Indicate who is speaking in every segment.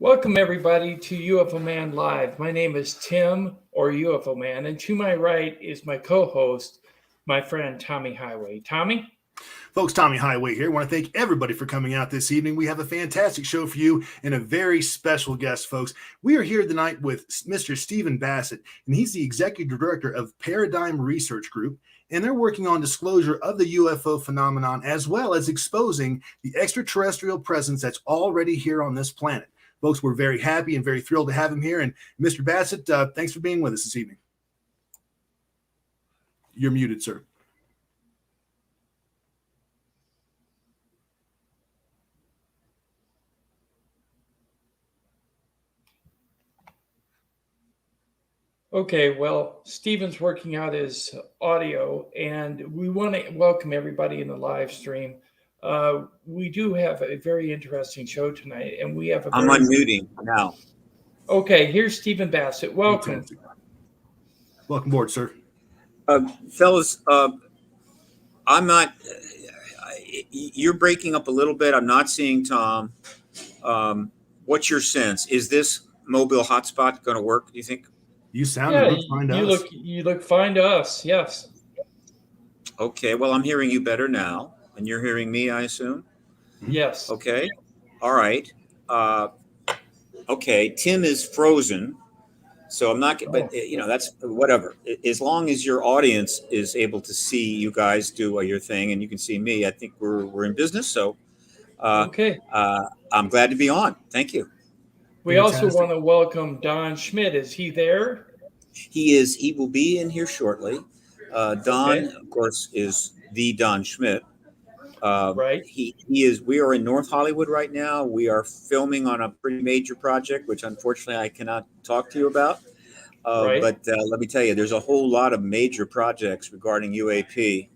Speaker 1: Welcome, everybody, to UFO Man Live. My name is Tim, or UFO Man, and to my right is my co-host, my friend Tommy Highway. Tommy?
Speaker 2: Folks, Tommy Highway here. I want to thank everybody for coming out this evening. We have a fantastic show for you and a very special guest, folks. We are here tonight with Mr. Stephen Bassett, and he's the executive director of Paradigm Research Group, and they're working on disclosure of the UFO phenomenon as well as exposing the extraterrestrial presence that's already here on this planet. Folks, we're very happy and very thrilled to have him here. And Mr. Bassett, thanks for being with us this evening. You're muted, sir.
Speaker 1: Okay, well, Stephen's working out his audio, and we want to welcome everybody in the live stream. We do have a very interesting show tonight, and we have
Speaker 3: I'm unmuting now.
Speaker 1: Okay, here's Stephen Bassett. Welcome.
Speaker 2: Fantastic. Welcome aboard, sir.
Speaker 3: Fellas, I'm not, you're breaking up a little bit. I'm not seeing Tom. What's your sense? Is this mobile hotspot going to work, do you think?
Speaker 2: You sound and look fine to us.
Speaker 1: You look fine to us, yes.
Speaker 3: Okay, well, I'm hearing you better now, and you're hearing me, I assume?
Speaker 1: Yes.
Speaker 3: Okay, all right. Okay, Tim is frozen, so I'm not, but, that's whatever. As long as your audience is able to see you guys do your thing and you can see me, I think we're in business, so
Speaker 1: okay.
Speaker 3: I'm glad to be on. Thank you.
Speaker 1: We also want to welcome Don Schmidt. Is he there?
Speaker 3: He is. He will be in here shortly. Don, of course, is the Don Schmidt.
Speaker 1: Right.
Speaker 3: He is. We are in North Hollywood right now. We are filming on a pretty major project, which unfortunately I cannot talk to you about.
Speaker 1: Right.
Speaker 3: But let me tell you, there's a whole lot of major projects regarding UAP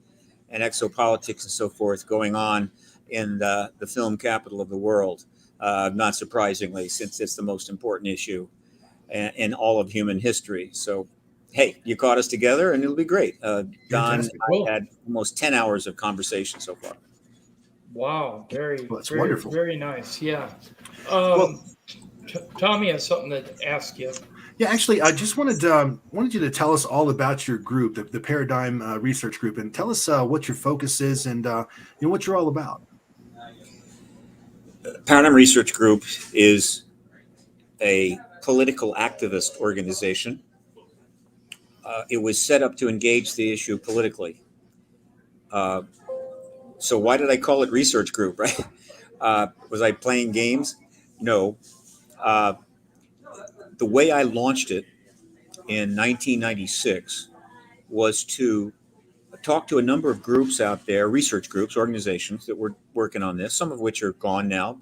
Speaker 3: and exopolitics and so forth going on in the film capital of the world. Not surprisingly, since it's the most important issue in all of human history. So, hey, you caught us together, and it'll be great. Don, I had almost 10 hours of conversation so far.
Speaker 1: Wow, very
Speaker 2: wonderful.
Speaker 1: Very nice. Yeah. Tommy has something to ask you.
Speaker 2: Yeah, actually, I just wanted you to tell us all about your group, the Paradigm Research Group, and tell us what your focus is and what you're all about.
Speaker 3: Paradigm Research Group is a political activist organization. It was set up to engage the issue politically. So why did I call it Research Group, right? Was I playing games? No. The way I launched it in 1996 was to talk to a number of groups out there, research groups, organizations that were working on this, some of which are gone now,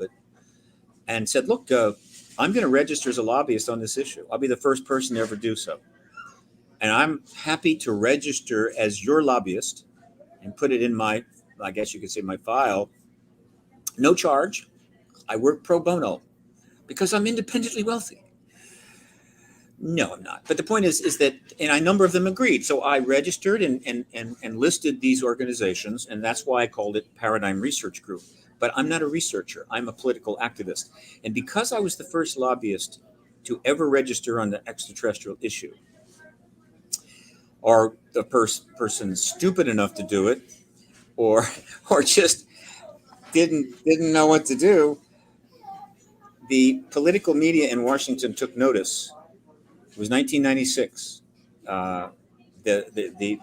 Speaker 3: and said, look, I'm going to register as a lobbyist on this issue. I'll be the first person to ever do so. And I'm happy to register as your lobbyist and put it in my, I guess you could say my file. No charge. I work pro bono because I'm independently wealthy. No, I'm not. But the point is that, and a number of them agreed. So I registered and listed these organizations, and that's why I called it Paradigm Research Group. But I'm not a researcher. I'm a political activist. And because I was the first lobbyist to ever register on the extraterrestrial issue, or the person stupid enough to do it, or just didn't know what to do, the political media in Washington took notice. It was 1996.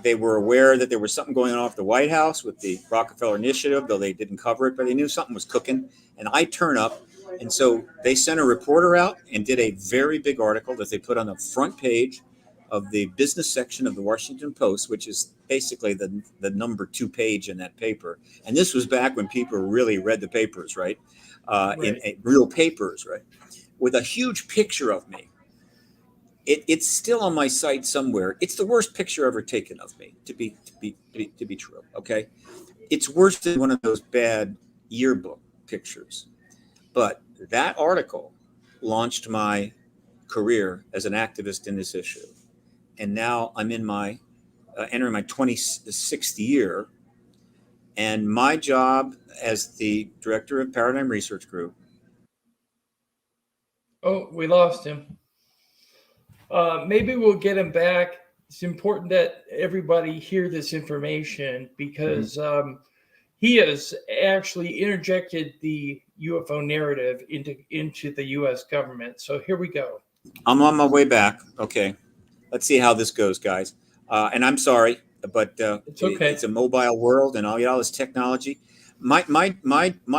Speaker 3: They were aware that there was something going on at the White House with the Rockefeller Initiative, though they didn't cover it, but they knew something was cooking. And I turn up. And so they sent a reporter out and did a very big article that they put on the front page of the business section of the Washington Post, which is basically the number 2 page in that paper. And this was back when people really read the papers, right? In real papers, right? With a huge picture of me. It's still on my site somewhere. It's the worst picture ever taken of me, to be true. Okay, it's worse than one of those bad yearbook pictures. But that article launched my career as an activist in this issue, and now I'm in my entering my 26th year, and my job as the director of Paradigm Research Group
Speaker 1: Oh, we lost him. Maybe we'll get him back. It's important that everybody hear this information because he has actually interjected the UFO narrative into the U.S. government. So here we go.
Speaker 3: I'm on my way back. Okay. Let's see how this goes, guys. And I'm sorry, but
Speaker 1: It's okay.
Speaker 3: it's a mobile world and all this technology. My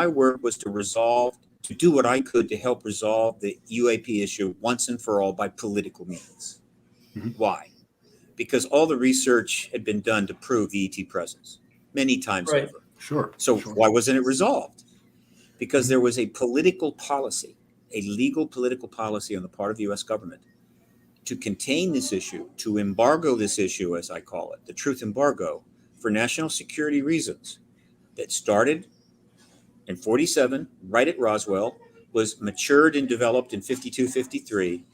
Speaker 3: work was to do what I could to help resolve the UAP issue once and for all by political means. Why? Because all the research had been done to prove the ET presence many times
Speaker 1: Right.
Speaker 3: over.
Speaker 2: Sure.
Speaker 3: So why wasn't it resolved? Because there was a political policy, a legal political policy on the part of the U.S. government to contain this issue, to embargo this issue, as I call it, the truth embargo, for national security reasons, that started in 47, right at Roswell, was matured and developed in 52, 53,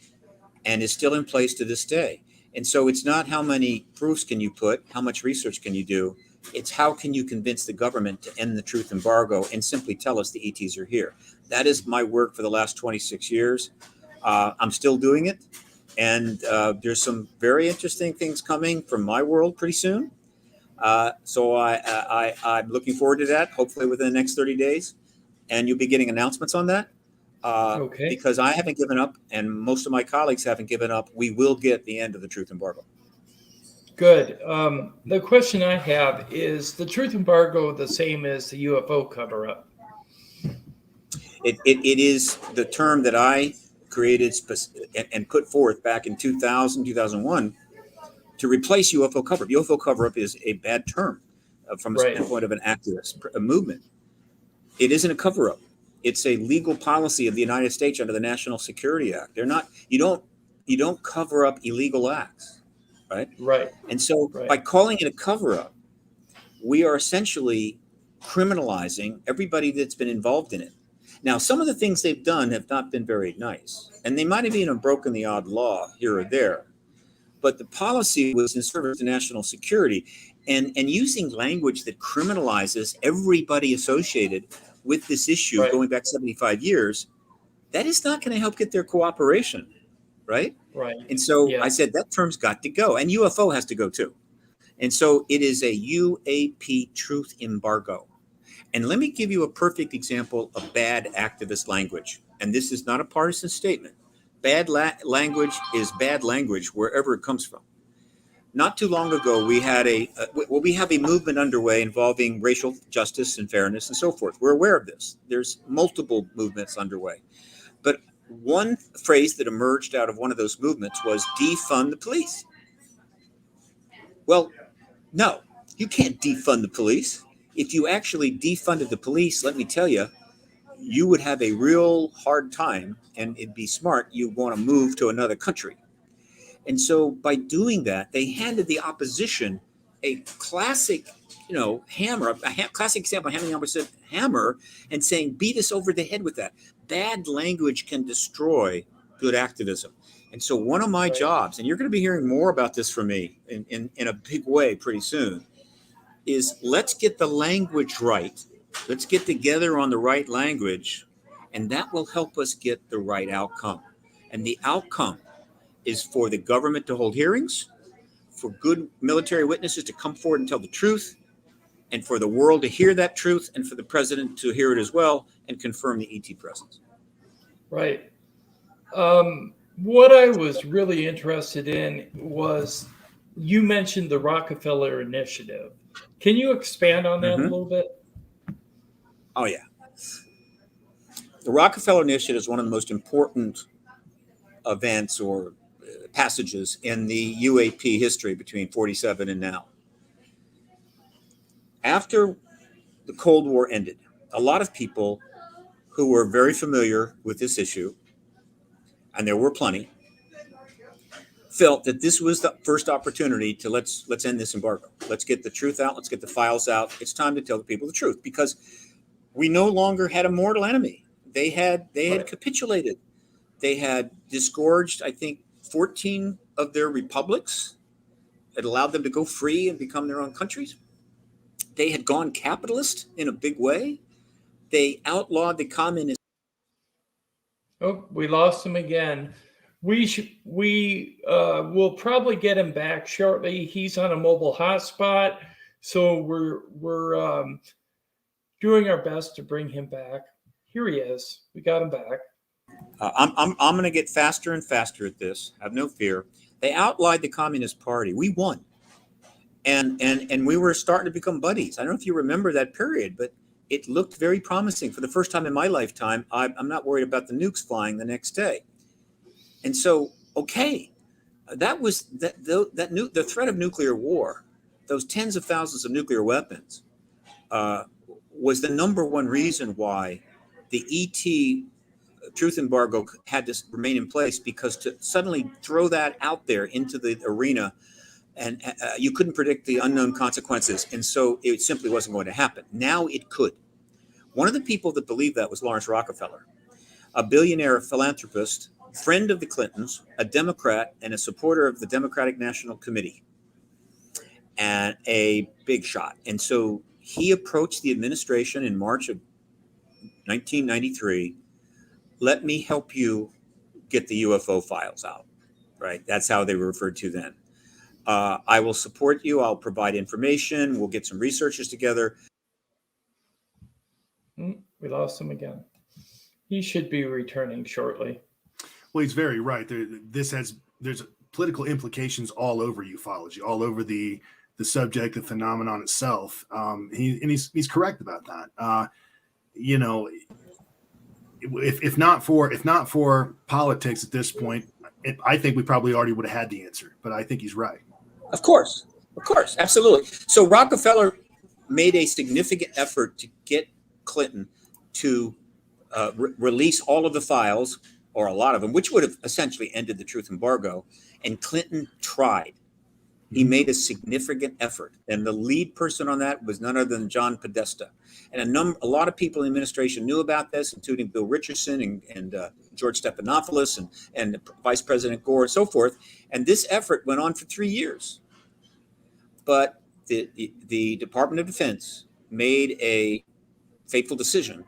Speaker 3: and is still in place to this day. And so it's not how many proofs can you put, how much research can you do, it's how can you convince the government to end the truth embargo and simply tell us the ETs are here. That is my work for the last 26 years. I'm still doing it. And there's some very interesting things coming from my world pretty soon. So I'm looking forward to that, hopefully within the next 30 days. And you'll be getting announcements on that.
Speaker 1: Okay.
Speaker 3: Because I haven't given up, and most of my colleagues haven't given up. We will get the end of the truth embargo.
Speaker 1: Good. The question I have is the truth embargo the same as the UFO cover-up?
Speaker 3: It is the term that I created and put forth back in 2000, 2001 to replace UFO cover-up. UFO cover-up is a bad term from a standpoint of an activist movement. It isn't a cover-up. It's a legal policy of the United States under the National Security Act. They're not. You don't cover up illegal acts, right?
Speaker 1: Right.
Speaker 3: And so by calling it a cover-up, we are essentially criminalizing everybody that's been involved in it. Now, some of the things they've done have not been very nice, and they might have even broken the odd law here or there. But the policy was in service to national security, and using language that criminalizes everybody associated with this issue going back 75 years, that is not going to help get their cooperation, right?
Speaker 1: Right.
Speaker 3: And so I said that term's got to go, and UFO has to go too. And so it is a UAP truth embargo. And let me give you a perfect example of bad activist language. And this is not a partisan statement. Bad language is bad language wherever it comes from. Not too long ago, we had we have a movement underway involving racial justice and fairness and so forth. We're aware of this. There's multiple movements underway. But one phrase that emerged out of one of those movements was defund the police. Well, no, you can't defund the police. If you actually defunded the police, let me tell you, you would have a real hard time, and it'd be smart. You'd want to move to another country. And so by doing that, they handed the opposition a classic, hammer, classic example of handing the opposition hammer and saying, beat us over the head with that. Bad language can destroy good activism. And so one of my jobs, and you're going to be hearing more about this from me in a big way pretty soon, is let's get the language right. Let's get together on the right language, and that will help us get the right outcome. And the outcome is for the government to hold hearings, for good military witnesses to come forward and tell the truth, and for the world to hear that truth, and for the president to hear it as well and confirm the ET presence.
Speaker 1: Right. What I was really interested in was you mentioned the Rockefeller Initiative. Can you expand on that a little bit?
Speaker 3: Oh, yeah. The Rockefeller Initiative is one of the most important events or passages in the UAP history between 47 and now. After the Cold War ended, a lot of people who were very familiar with this issue, and there were plenty, felt that this was the first opportunity to let's end this embargo. Let's get the truth out. Let's get the files out. It's time to tell the people the truth because we no longer had a mortal enemy. They had capitulated. They had disgorged, I think, 14 of their republics. It allowed them to go free and become their own countries. They had gone capitalist in a big way. They outlawed the communist.
Speaker 1: Oh, we lost him again. We will probably get him back shortly. He's on a mobile hotspot, so we're doing our best to bring him back. Here he is. We got him back.
Speaker 3: I'm going to get faster and faster at this. Have no fear. They outlined the Communist Party. We won, and we were starting to become buddies. I don't know if you remember that period, but it looked very promising. For the first time in my lifetime, I'm not worried about the nukes flying the next day. And so, okay, that was the threat of nuclear war, those tens of thousands of nuclear weapons, was the number one reason why the ET truth embargo had to remain in place, because to suddenly throw that out there into the arena, and you couldn't predict the unknown consequences. And so it simply wasn't going to happen. Now it could. One of the people that believed that was Lawrence Rockefeller, a billionaire philanthropist, friend of the Clintons, a Democrat, and a supporter of the Democratic National Committee, and a big shot. And so he approached the administration in March of 1993. Let me help you get the UFO files out, right? That's how they were referred to then. I will support you. I'll provide information. We'll get some researchers together.
Speaker 1: We lost him again. He should be returning shortly.
Speaker 2: Well, he's very right. There's political implications all over ufology, all over the subject, the phenomenon itself. He's correct about that. If not for politics at this point, I think we probably already would have had the answer. But I think he's right.
Speaker 3: Of course, absolutely. So Rockefeller made a significant effort to get Clinton to release all of the files, or a lot of them, which would have essentially ended the truth embargo. And Clinton tried. He made a significant effort, and the lead person on that was none other than John Podesta. And a lot of people in the administration knew about this, including Bill Richardson and George Stephanopoulos and Vice President Gore and so forth. And this effort went on for 3 years. But the Department of Defense made a fateful decision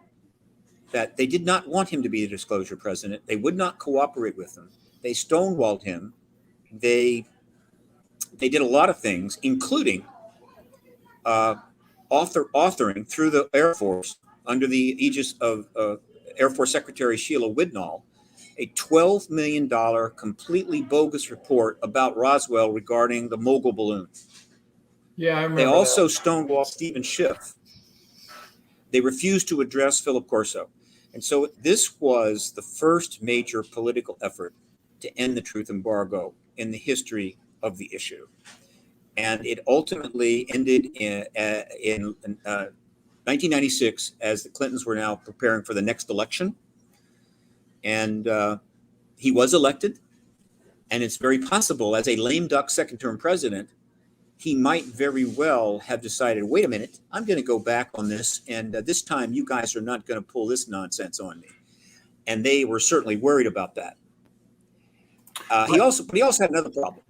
Speaker 3: that they did not want him to be the disclosure president. They would not cooperate with him. They stonewalled him. They did a lot of things, including authoring through the Air Force, under the aegis of Air Force Secretary Sheila Widnall, a $12 million completely bogus report about Roswell regarding the mogul balloon.
Speaker 1: Yeah, I remember.
Speaker 3: They also stonewalled Stephen Schiff. They refused to address Philip Corso. And so this was the first major political effort to end the truth embargo in the history of the issue. And it ultimately ended in 1996, as the Clintons were now preparing for the next election. And he was elected. And it's very possible, as a lame duck second-term president, he might very well have decided, wait a minute, I'm going to go back on this. And this time, you guys are not going to pull this nonsense on me. And they were certainly worried about that. He also had another problem.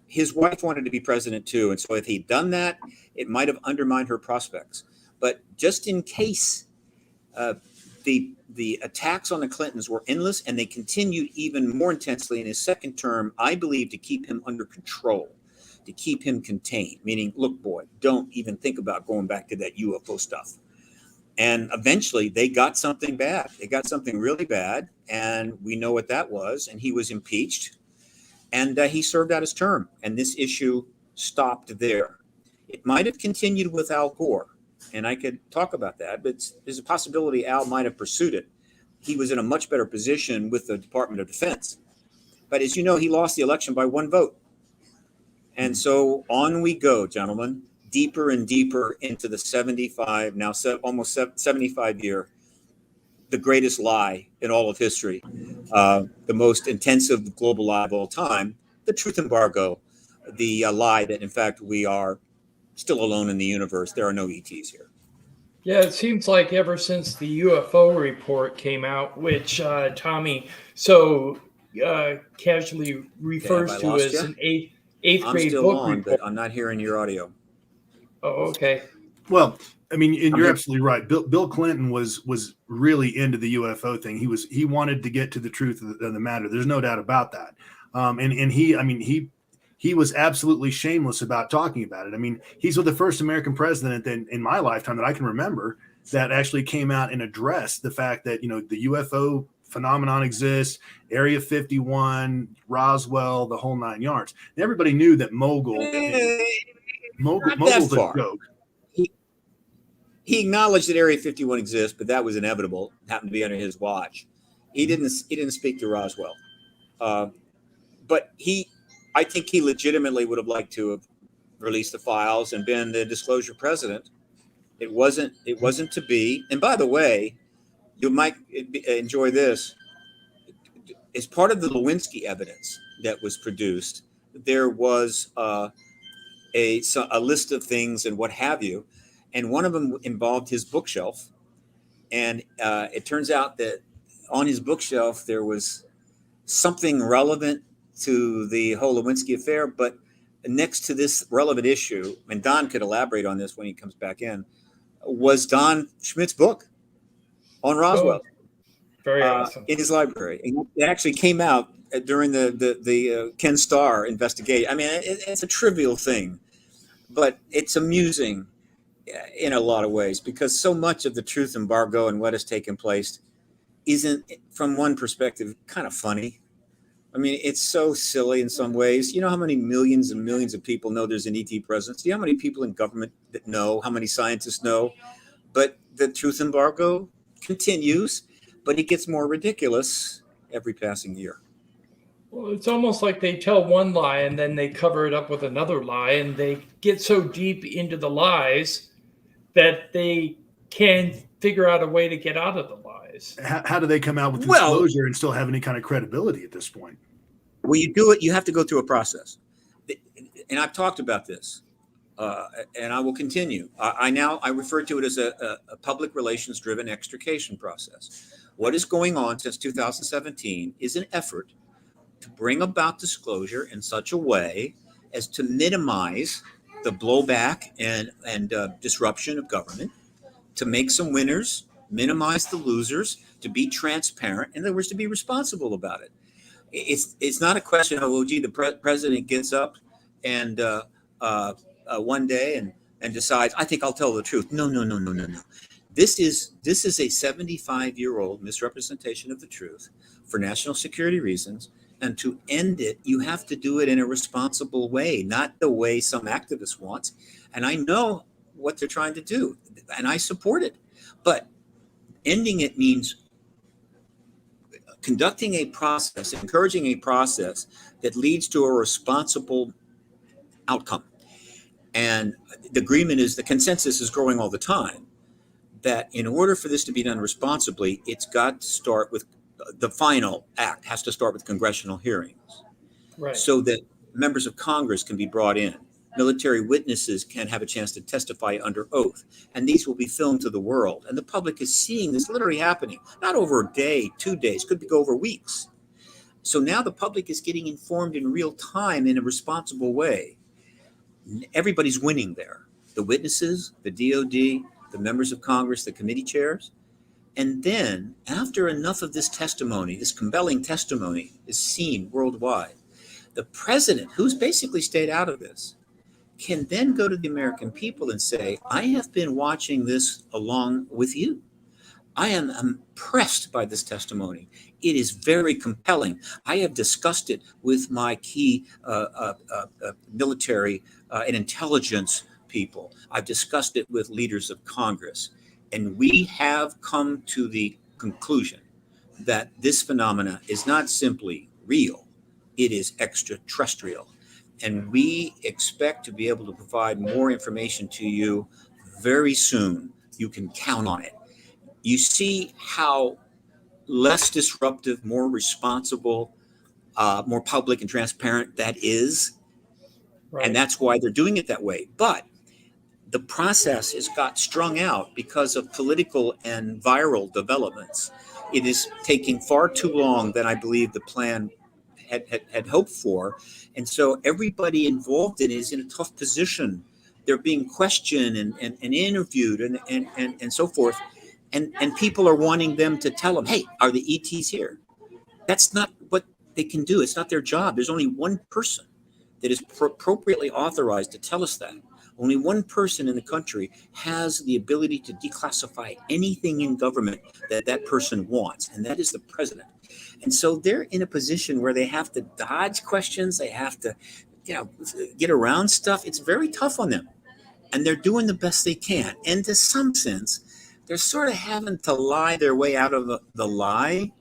Speaker 3: His wife wanted to be president too, and so if he'd done that, it might have undermined her prospects. But just in case, the attacks on the Clintons were endless, and they continued even more intensely in his second term, I believe, to keep him under control, to keep him contained, meaning, look, boy, don't even think about going back to that UFO stuff. And eventually they got something bad. They got something really bad, and we know what that was, and he was impeached. And he served out his term, and this issue stopped there. It might have continued with Al Gore, and I could talk about that, but there's a possibility Al might have pursued it. He was in a much better position with the Department of Defense. But as you know, he lost the election by 1 vote. And so on we go, gentlemen, deeper and deeper into the almost 75 year, the greatest lie in all of history, the most intensive global lie of all time, the truth embargo, the lie that, in fact, we are still alone in the universe. There are no ETs here.
Speaker 1: Yeah, it seems like ever since the UFO report came out, which Tommy so casually refers to as an eighth grade book report.
Speaker 3: But I'm not hearing your audio.
Speaker 1: Oh, okay.
Speaker 2: Well, I mean, and you're absolutely right. Bill Clinton was really into the UFO thing. He wanted to get to the truth of the matter. There's no doubt about that. And he was absolutely shameless about talking about it. I mean, he's the first American president that in my lifetime that I can remember that actually came out and addressed the fact that, the UFO phenomenon exists, Area 51, Roswell, the whole 9 yards. And everybody knew that Mogul's a joke.
Speaker 3: He acknowledged that Area 51 exists, but that was inevitable. It happened to be under his watch. He didn't speak to Roswell, but I think he legitimately would have liked to have released the files and been the disclosure president. It wasn't to be. And by the way, you might enjoy this. As part of the Lewinsky evidence that was produced, there was a list of things and what have you. And one of them involved his bookshelf. And it turns out that on his bookshelf, there was something relevant to the whole Lewinsky affair. But next to this relevant issue, and Don could elaborate on this when he comes back in, was Don Schmidt's book on Roswell.
Speaker 1: Very awesome.
Speaker 3: In his library. And it actually came out during the Ken Starr investigation. I mean, it's a trivial thing, but it's amusing in a lot of ways, because so much of the truth embargo and what has taken place isn't, from one perspective, kind of funny. I mean, it's so silly in some ways. You know how many millions and millions of people know there's an ET presence? Do you know how many people in government that know? How many scientists know? But the truth embargo continues, but it gets more ridiculous every passing year.
Speaker 1: Well, it's almost like they tell one lie and then they cover it up with another lie, and they get so deep into the lies that they can't figure out a way to get out of the lies.
Speaker 2: How do they come out with disclosure and still have any kind of credibility at this point?
Speaker 3: Well, you do it. You have to go through a process. And I've talked about this, and I will continue. I refer to it as a public relations driven extrication process. What is going on since 2017 is an effort to bring about disclosure in such a way as to minimize the blowback and disruption of government, to make some winners, minimize the losers, to be transparent, in other words, to be responsible about it. It's not a question of, the president gets up and one day and decides, I think I'll tell the truth. No. This is a 75-year-old misrepresentation of the truth for national security reasons. And to end it, you have to do it in a responsible way, not the way some activist wants. And I know what they're trying to do, and I support it. But ending it means conducting a process, encouraging a process that leads to a responsible outcome. And the agreement is, the consensus is growing all the time, that in order for this to be done responsibly, it's got to start with, the final act has to start with congressional hearings, right, so that members of Congress can be brought in. Military witnesses can have a chance to testify under oath, and these will be filmed to the world. And the public is seeing this literally happening, not over a day, 2 days, could go over weeks. So now the public is getting informed in real time in a responsible way. Everybody's winning there. The witnesses, the DOD, the members of Congress, the committee chairs. And then after enough of this testimony, this compelling testimony is seen worldwide, the president, who's basically stayed out of this, can then go to the American people and say, I have been watching this along with you. I am impressed by this testimony. It is very compelling. I have discussed it with my key military and intelligence people. I've discussed it with leaders of Congress. And we have come to the conclusion that this phenomena is not simply real, it is extraterrestrial. And we expect to be able to provide more information to you very soon. You can count on it. You see how less disruptive, more responsible, more public and transparent that is. Right. And that's why they're doing it that way. But the process has got strung out because of political and viral developments. It is taking far too long than I believe the plan had hoped for. And so everybody involved in it is in a tough position they're being questioned and interviewed and so forth. And people are wanting them to tell them, hey, are the ETs here? That's not what they can do. It's not their job. There's only one person that is appropriately authorized to tell us that. Only one person in the country has the ability to declassify anything in government that person wants, and that is the president. And so they're in a position where they have to dodge questions. They have to, get around stuff. It's very tough on them, and they're doing the best they can. And to some sense, they're sort of having to lie their way out of the lie,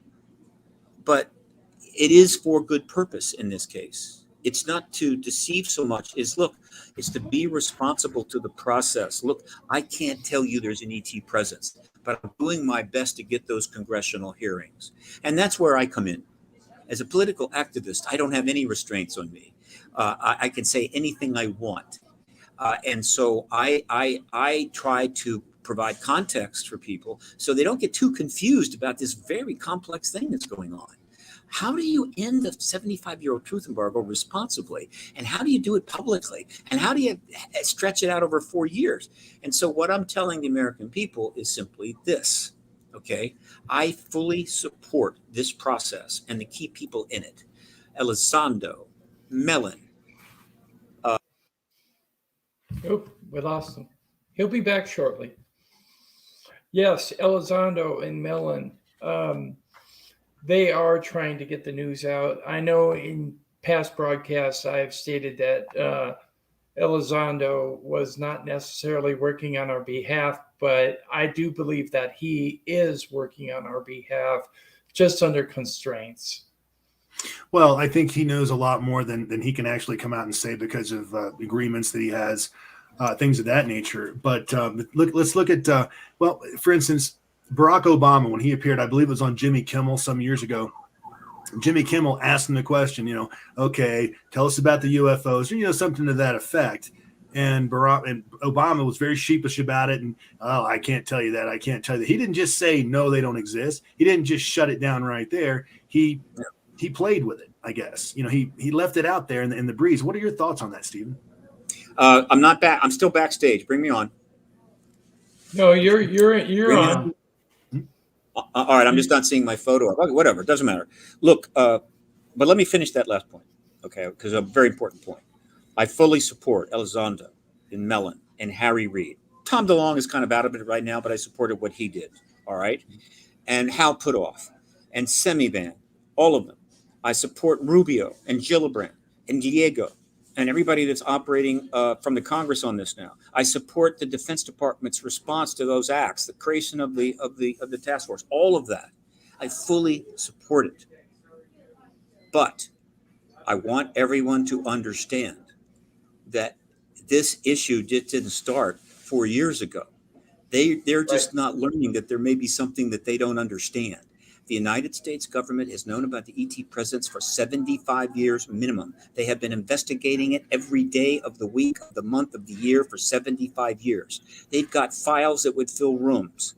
Speaker 3: but it is for good purpose in this case. It's not to deceive so much as, look, it's to be responsible to the process. Look, I can't tell you there's an ET presence, but I'm doing my best to get those congressional hearings. And that's where I come in. As a political activist, I don't have any restraints on me. I can say anything I want. And so I try to provide context for people so they don't get too confused about this very complex thing that's going on. How do you end the 75-year-old truth embargo responsibly? And how do you do it publicly? And how do you stretch it out over 4 years? And so what I'm telling the American people is simply this, okay? I fully support this process and the key people in it. Elizondo, Mellon.
Speaker 1: Oh, we lost him. He'll be back shortly. Yes, Elizondo and Mellon. They are trying to get the news out. I know in past broadcasts I've stated that Elizondo was not necessarily working on our behalf, but I do believe that he is working on our behalf, just under constraints.
Speaker 2: Well, I think he knows a lot more than he can actually come out and say because of agreements that he has, things of that nature. But let's look at, for instance, Barack Obama, when he appeared, I believe it was on Jimmy Kimmel some years ago. Jimmy Kimmel asked him the question, okay, tell us about the UFOs, or, something to that effect. And Obama was very sheepish about it. And, I can't tell you that. I can't tell you that. He didn't just say, no, they don't exist. He didn't just shut it down right there. He played with it, I guess. He left it out there in the breeze. What are your thoughts on that, Stephen?
Speaker 3: I'm not back. I'm still backstage. Bring me on.
Speaker 1: No, you're on.
Speaker 3: All right, I'm just not seeing my photo. Whatever, it doesn't matter. Look, but let me finish that last point, okay? Because a very important point. I fully support Elizondo and Mellon and Harry Reid. Tom DeLonge is kind of out of it right now, but I supported what he did, all right? And Hal Puthoff and Semivan, all of them. I support Rubio and Gillibrand and Diego and everybody that's operating from the Congress on this now. I support the Defense Department's response to those acts, the creation of the task force, all of that. I fully support it. But I want everyone to understand that this issue didn't start 4 years ago. They're just not learning that there may be something that they don't understand. The United States government has known about the ET presence for 75 years minimum. They have been investigating it every day of the week, of the month, of the year for 75 years. They've got files that would fill rooms.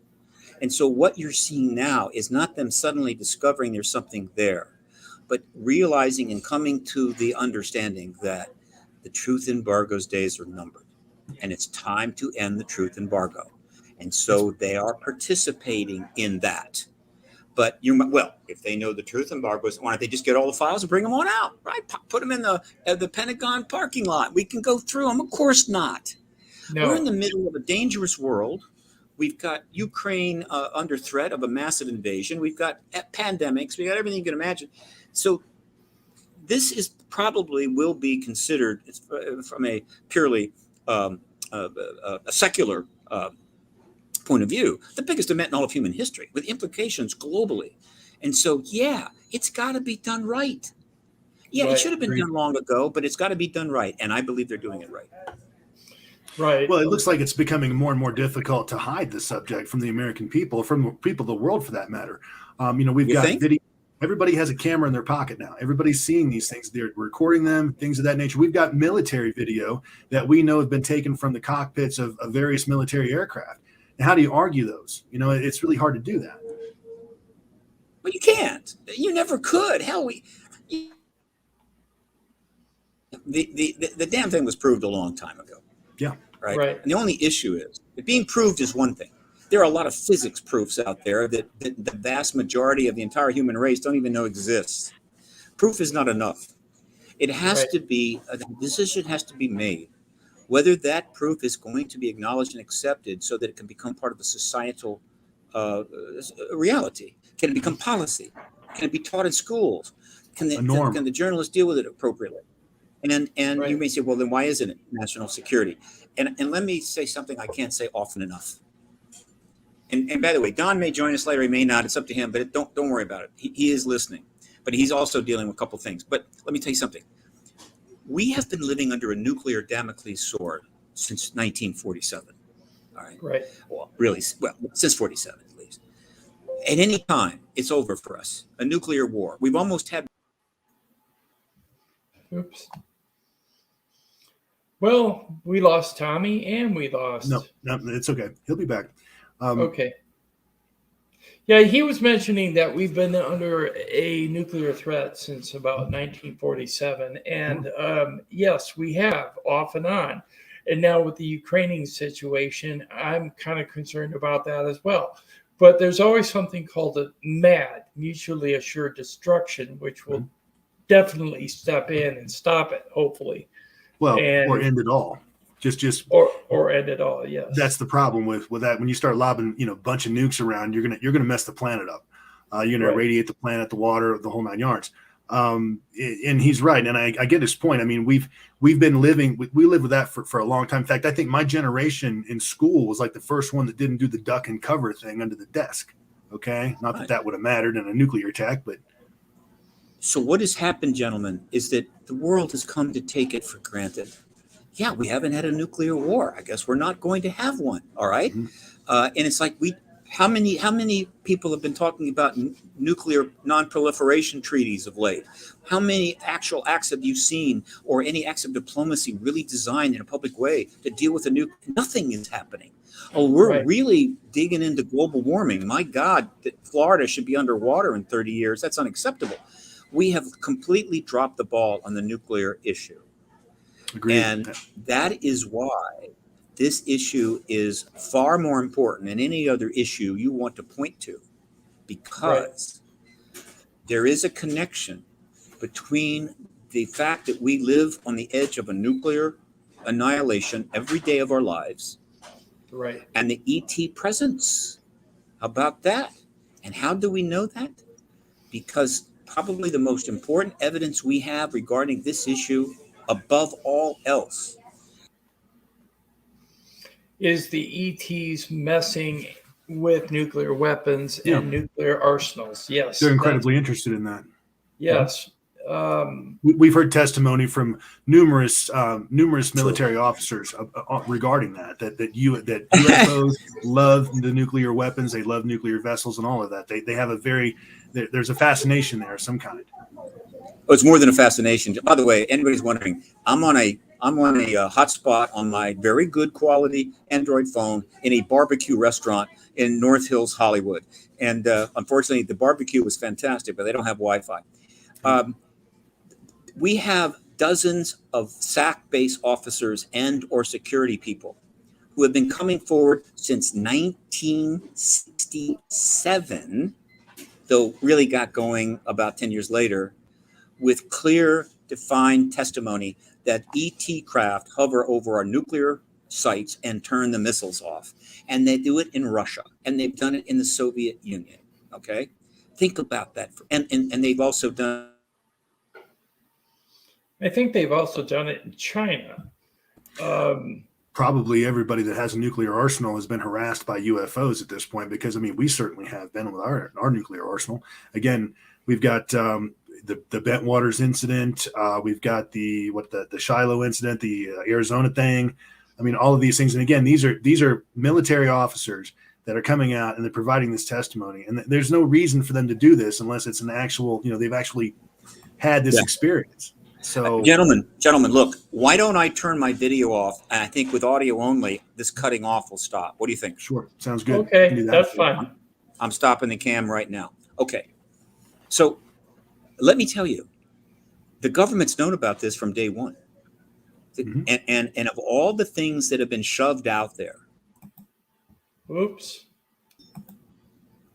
Speaker 3: And so what you're seeing now is not them suddenly discovering there's something there, but realizing and coming to the understanding that the truth embargo's days are numbered, and it's time to end the truth embargo. And so they are participating in that. But if they know the truth embargoes, why don't they just get all the files and bring them on out, right? Put them in the Pentagon parking lot. We can go through them. Of course not. No. We're in the middle of a dangerous world. We've got Ukraine under threat of a massive invasion. We've got pandemics. We got everything you can imagine. So this is probably will be considered from a purely a secular point of view, the biggest event in all of human history with implications globally. And so, it's got to be done right. Right. It should have been done long ago, but it's got to be done right. And I believe they're doing it right.
Speaker 1: Right.
Speaker 2: Well, it looks like it's becoming more and more difficult to hide the subject from the American people, from the people of the world for that matter. We've got video. Everybody has a camera in their pocket now. Everybody's seeing these things. They're recording them, things of that nature. We've got military video that we know have been taken from the cockpits of various military aircraft. And how do you argue those? It's really hard to do that.
Speaker 3: Well, you can't. You never could. Hell, the damn thing was proved a long time ago.
Speaker 2: Yeah.
Speaker 3: right?
Speaker 1: Right.
Speaker 3: And the only issue is it being proved is one thing. There are a lot of physics proofs out there that the vast majority of the entire human race don't even know exists. Proof is not enough. It has
Speaker 1: Right.
Speaker 3: to be, a decision has to be made whether that proof is going to be acknowledged and accepted so that it can become part of a societal reality. Can it become policy? Can it be taught in schools? Can
Speaker 2: A norm.
Speaker 3: the journalists deal with it appropriately? And
Speaker 1: Right.
Speaker 3: you may say, well, then why isn't it national security? And let me say something I can't say often enough. And by the way, Don may join us later, he may not. It's up to him, but don't worry about it. He is listening, but he's also dealing with a couple things. But let me tell you something. We have been living under a nuclear Damocles sword since 1947. All right.
Speaker 1: Right.
Speaker 3: Well, really, since 47 at least. At any time, it's over for us. A nuclear war. We've almost had.
Speaker 1: Oops. Well, we lost Tommy and we lost.
Speaker 2: No, it's okay. He'll be back.
Speaker 1: Okay. Yeah, he was mentioning that we've been under a nuclear threat since about 1947. And yes, we have off and on. And now with the Ukrainian situation, I'm kind of concerned about that as well. But there's always something called a MAD, mutually assured destruction, which will definitely step in and stop it, hopefully.
Speaker 2: Well, or end it all. Just
Speaker 1: or end it all. Yes,
Speaker 2: that's the problem with that. When you start lobbing, a bunch of nukes around, you're gonna mess the planet up. You're gonna irradiate the planet, the water, the whole nine yards. And he's right, and I get his point. I mean, we lived with that for a long time. In fact, I think my generation in school was like the first one that didn't do the duck and cover thing under the desk. Okay, not that would have mattered in a nuclear attack, but.
Speaker 3: So what has happened, gentlemen, is that the world has come to take it for granted. Yeah, we haven't had a nuclear war. I guess we're not going to have one. All right.
Speaker 2: Mm-hmm.
Speaker 3: And it's like how many people have been talking about nuclear non-proliferation treaties of late? How many actual acts have you seen, or any acts of diplomacy really designed in a public way to deal with a nuke? Nothing is happening. Oh, we're really digging into global warming. My God, that Florida should be underwater in 30 years. That's unacceptable. We have completely dropped the ball on the nuclear issue.
Speaker 2: Agreed.
Speaker 3: And that is why this issue is far more important than any other issue you want to point to, because there is a connection between the fact that we live on the edge of a nuclear annihilation every day of our lives and the ET presence. How about that? And how do we know that? Because probably the most important evidence we have regarding this issue above all else
Speaker 1: is the ETs messing with nuclear weapons and nuclear arsenals. Yes.
Speaker 2: They're incredibly interested in that.
Speaker 1: Yes.
Speaker 2: We've heard testimony from numerous military officers regarding that UFOs love the nuclear weapons, they love nuclear vessels and all of that. They have there's a fascination there of some kind.
Speaker 3: Oh, it's more than a fascination. By the way, anybody's wondering, I'm on a hotspot on my very good quality Android phone in a barbecue restaurant in North Hills, Hollywood. And unfortunately, the barbecue was fantastic, but they don't have Wi-Fi. We have dozens of SAC-based officers and or security people who have been coming forward since 1967, though really got going about 10 years later, with clear, defined testimony that ET craft hover over our nuclear sites and turn the missiles off. And they do it in Russia, and they've done it in the Soviet Union. Okay? Think about that. And they've also done...
Speaker 1: I think they've also done it in China.
Speaker 2: Probably everybody that has a nuclear arsenal has been harassed by UFOs at this point, because, I mean, we certainly have been with our nuclear arsenal. Again, we've got... the Bentwaters incident, we've got the Shiloh incident, the Arizona thing. I mean, all of these things. And again, these are military officers that are coming out and they're providing this testimony. And there's no reason for them to do this unless it's an actual, they've actually had this experience. So,
Speaker 3: gentlemen, look, why don't I turn my video off? And I think with audio only, this cutting off will stop. What do you think?
Speaker 2: Sure, sounds good.
Speaker 1: Okay, that's fine.
Speaker 3: I'm stopping the cam right now. Okay, so. Let me tell you, the government's known about this from day one.
Speaker 2: Mhm.
Speaker 3: And of all the things that have been shoved out there,
Speaker 1: Oops.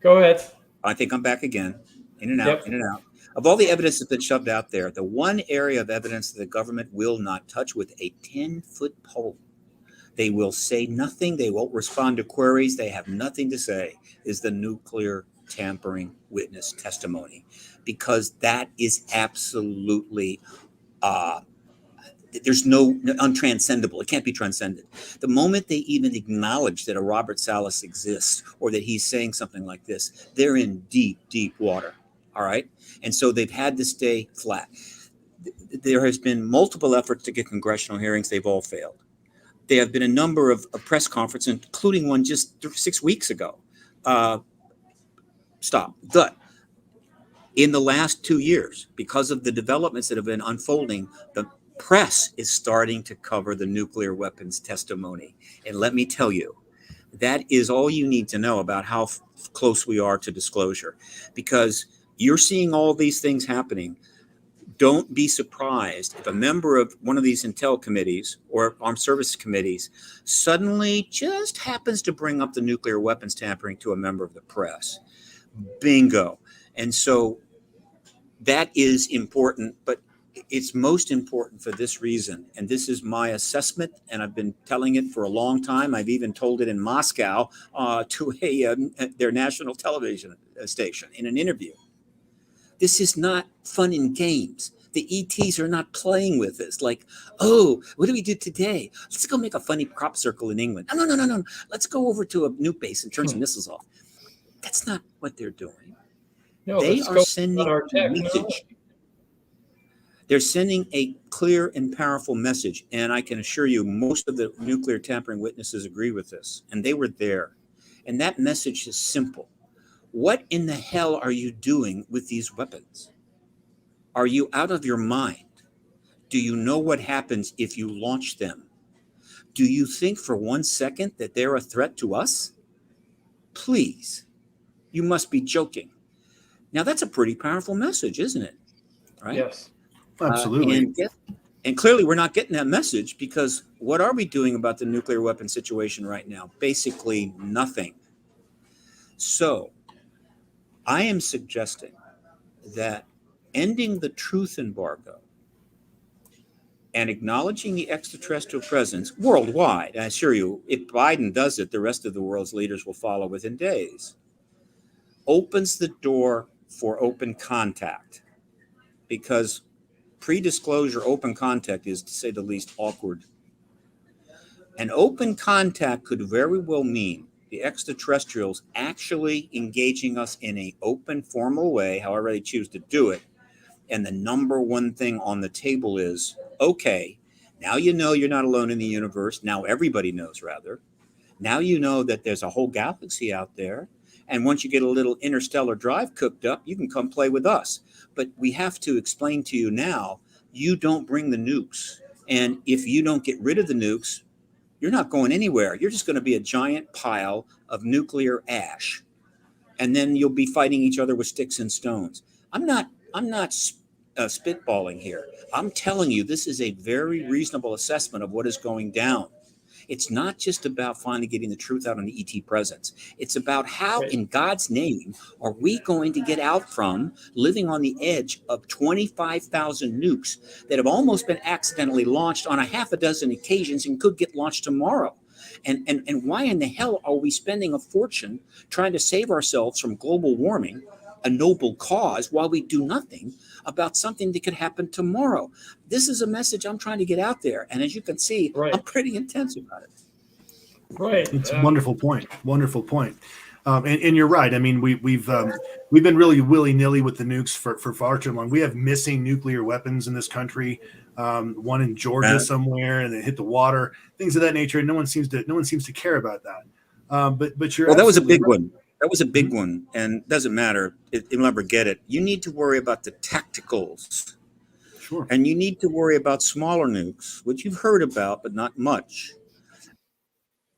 Speaker 1: Go ahead.
Speaker 3: I think I'm back again, in and out,
Speaker 1: Yep.
Speaker 3: in and out. Of all the evidence that's been shoved out there, the one area of evidence that the government will not touch with a 10-foot pole, they will say nothing, they won't respond to queries, they have nothing to say, is the nuclear tampering witness testimony. Because that is absolutely, there's no untranscendable. It can't be transcended. The moment they even acknowledge that a Robert Salas exists or that he's saying something like this, they're in deep, deep water. All right. And so they've had to stay flat. There has been multiple efforts to get congressional hearings. They've all failed. There have been a number of press conferences, including one just 6 weeks ago. But in the last 2 years, because of the developments that have been unfolding, the press is starting to cover the nuclear weapons testimony. And let me tell you, that is all you need to know about how close we are to disclosure, because you're seeing all these things happening. Don't be surprised if a member of one of these intel committees or armed services committees suddenly just happens to bring up the nuclear weapons tampering to a member of the press. Bingo. And so that is important, but it's most important for this reason. And this is my assessment, and I've been telling it for a long time. I've even told it in Moscow to their national television station in an interview. This is not fun and games. The ETs are not playing with this. Like, oh, what do we do today? Let's go make a funny crop circle in England. No. Let's go over to a nuke base and turn some missiles off. That's not what they're doing.
Speaker 1: No,
Speaker 3: They
Speaker 1: let's
Speaker 3: are
Speaker 1: go
Speaker 3: sending
Speaker 1: on our
Speaker 3: a message.
Speaker 1: technology.
Speaker 3: They're sending a clear and powerful message. And I can assure you, most of the nuclear tampering witnesses agree with this. And they were there. And that message is simple. What in the hell are you doing with these weapons? Are you out of your mind? Do you know what happens if you launch them? Do you think for 1 second that they're a threat to us? Please, you must be joking. Now, that's a pretty powerful message, isn't it? Right?
Speaker 1: Yes.
Speaker 2: Absolutely.
Speaker 3: And clearly, we're not getting that message, because what are we doing about the nuclear weapon situation right now? Basically nothing. So I am suggesting that ending the truth embargo and acknowledging the extraterrestrial presence worldwide, I assure you, if Biden does it, the rest of the world's leaders will follow within days, opens the door for open contact. Because pre-disclosure open contact is, to say the least, awkward. And open contact could very well mean the extraterrestrials actually engaging us in an open, formal way, however they choose to do it. And the number one thing on the table is, okay, now you know you're not alone in the universe. Now everybody knows, rather. Now you know that there's a whole galaxy out there. And once you get a little interstellar drive cooked up, you can come play with us. But we have to explain to you now, you don't bring the nukes. And if you don't get rid of the nukes, you're not going anywhere. You're just going to be a giant pile of nuclear ash. And then you'll be fighting each other with sticks and stones. I'm not spitballing here. I'm telling you, this is a very reasonable assessment of what is going down. It's not just about finally getting the truth out on the ET presence. It's about how, in God's name, are we going to get out from living on the edge of 25,000 nukes that have almost been accidentally launched on a half a dozen occasions and could get launched tomorrow? And why in the hell are we spending a fortune trying to save ourselves from global warming, a noble cause, while we do nothing about something that could happen tomorrow? This is a message I'm trying to get out there. And as you can see, I'm pretty intense about it.
Speaker 1: Right.
Speaker 2: It's a wonderful point. Wonderful point. And you're right. I mean, we've been really willy-nilly with the nukes for far too long. We have missing nuclear weapons in this country. One in Georgia somewhere, and it hit the water, things of that nature. And no one seems to care about that. But you're
Speaker 3: that was a big
Speaker 2: right.
Speaker 3: one. That was a big one, and it doesn't matter. You'll never get it. You need to worry about the tacticals.
Speaker 2: Sure.
Speaker 3: And you need to worry about smaller nukes, which you've heard about, but not much.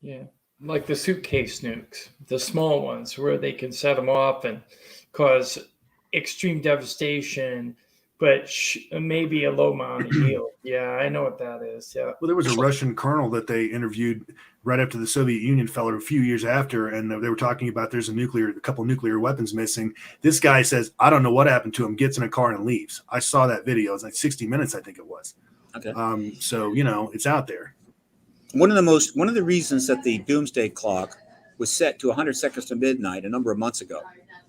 Speaker 1: Yeah. Like the suitcase nukes, the small ones where they can set them off and cause extreme devastation, but maybe a low amount of yield. Yeah, I know what that is. Yeah.
Speaker 2: Well, there was a Russian colonel that they interviewed right after the Soviet Union fell, or a few years after, and they were talking about there's a couple nuclear weapons missing. This guy says, I don't know what happened to him, gets in a car and leaves. I saw that video. It was like 60 Minutes, I think it was.
Speaker 3: Okay.
Speaker 2: So, it's out there.
Speaker 3: One of the reasons that the doomsday clock was set to 100 seconds to midnight a number of months ago,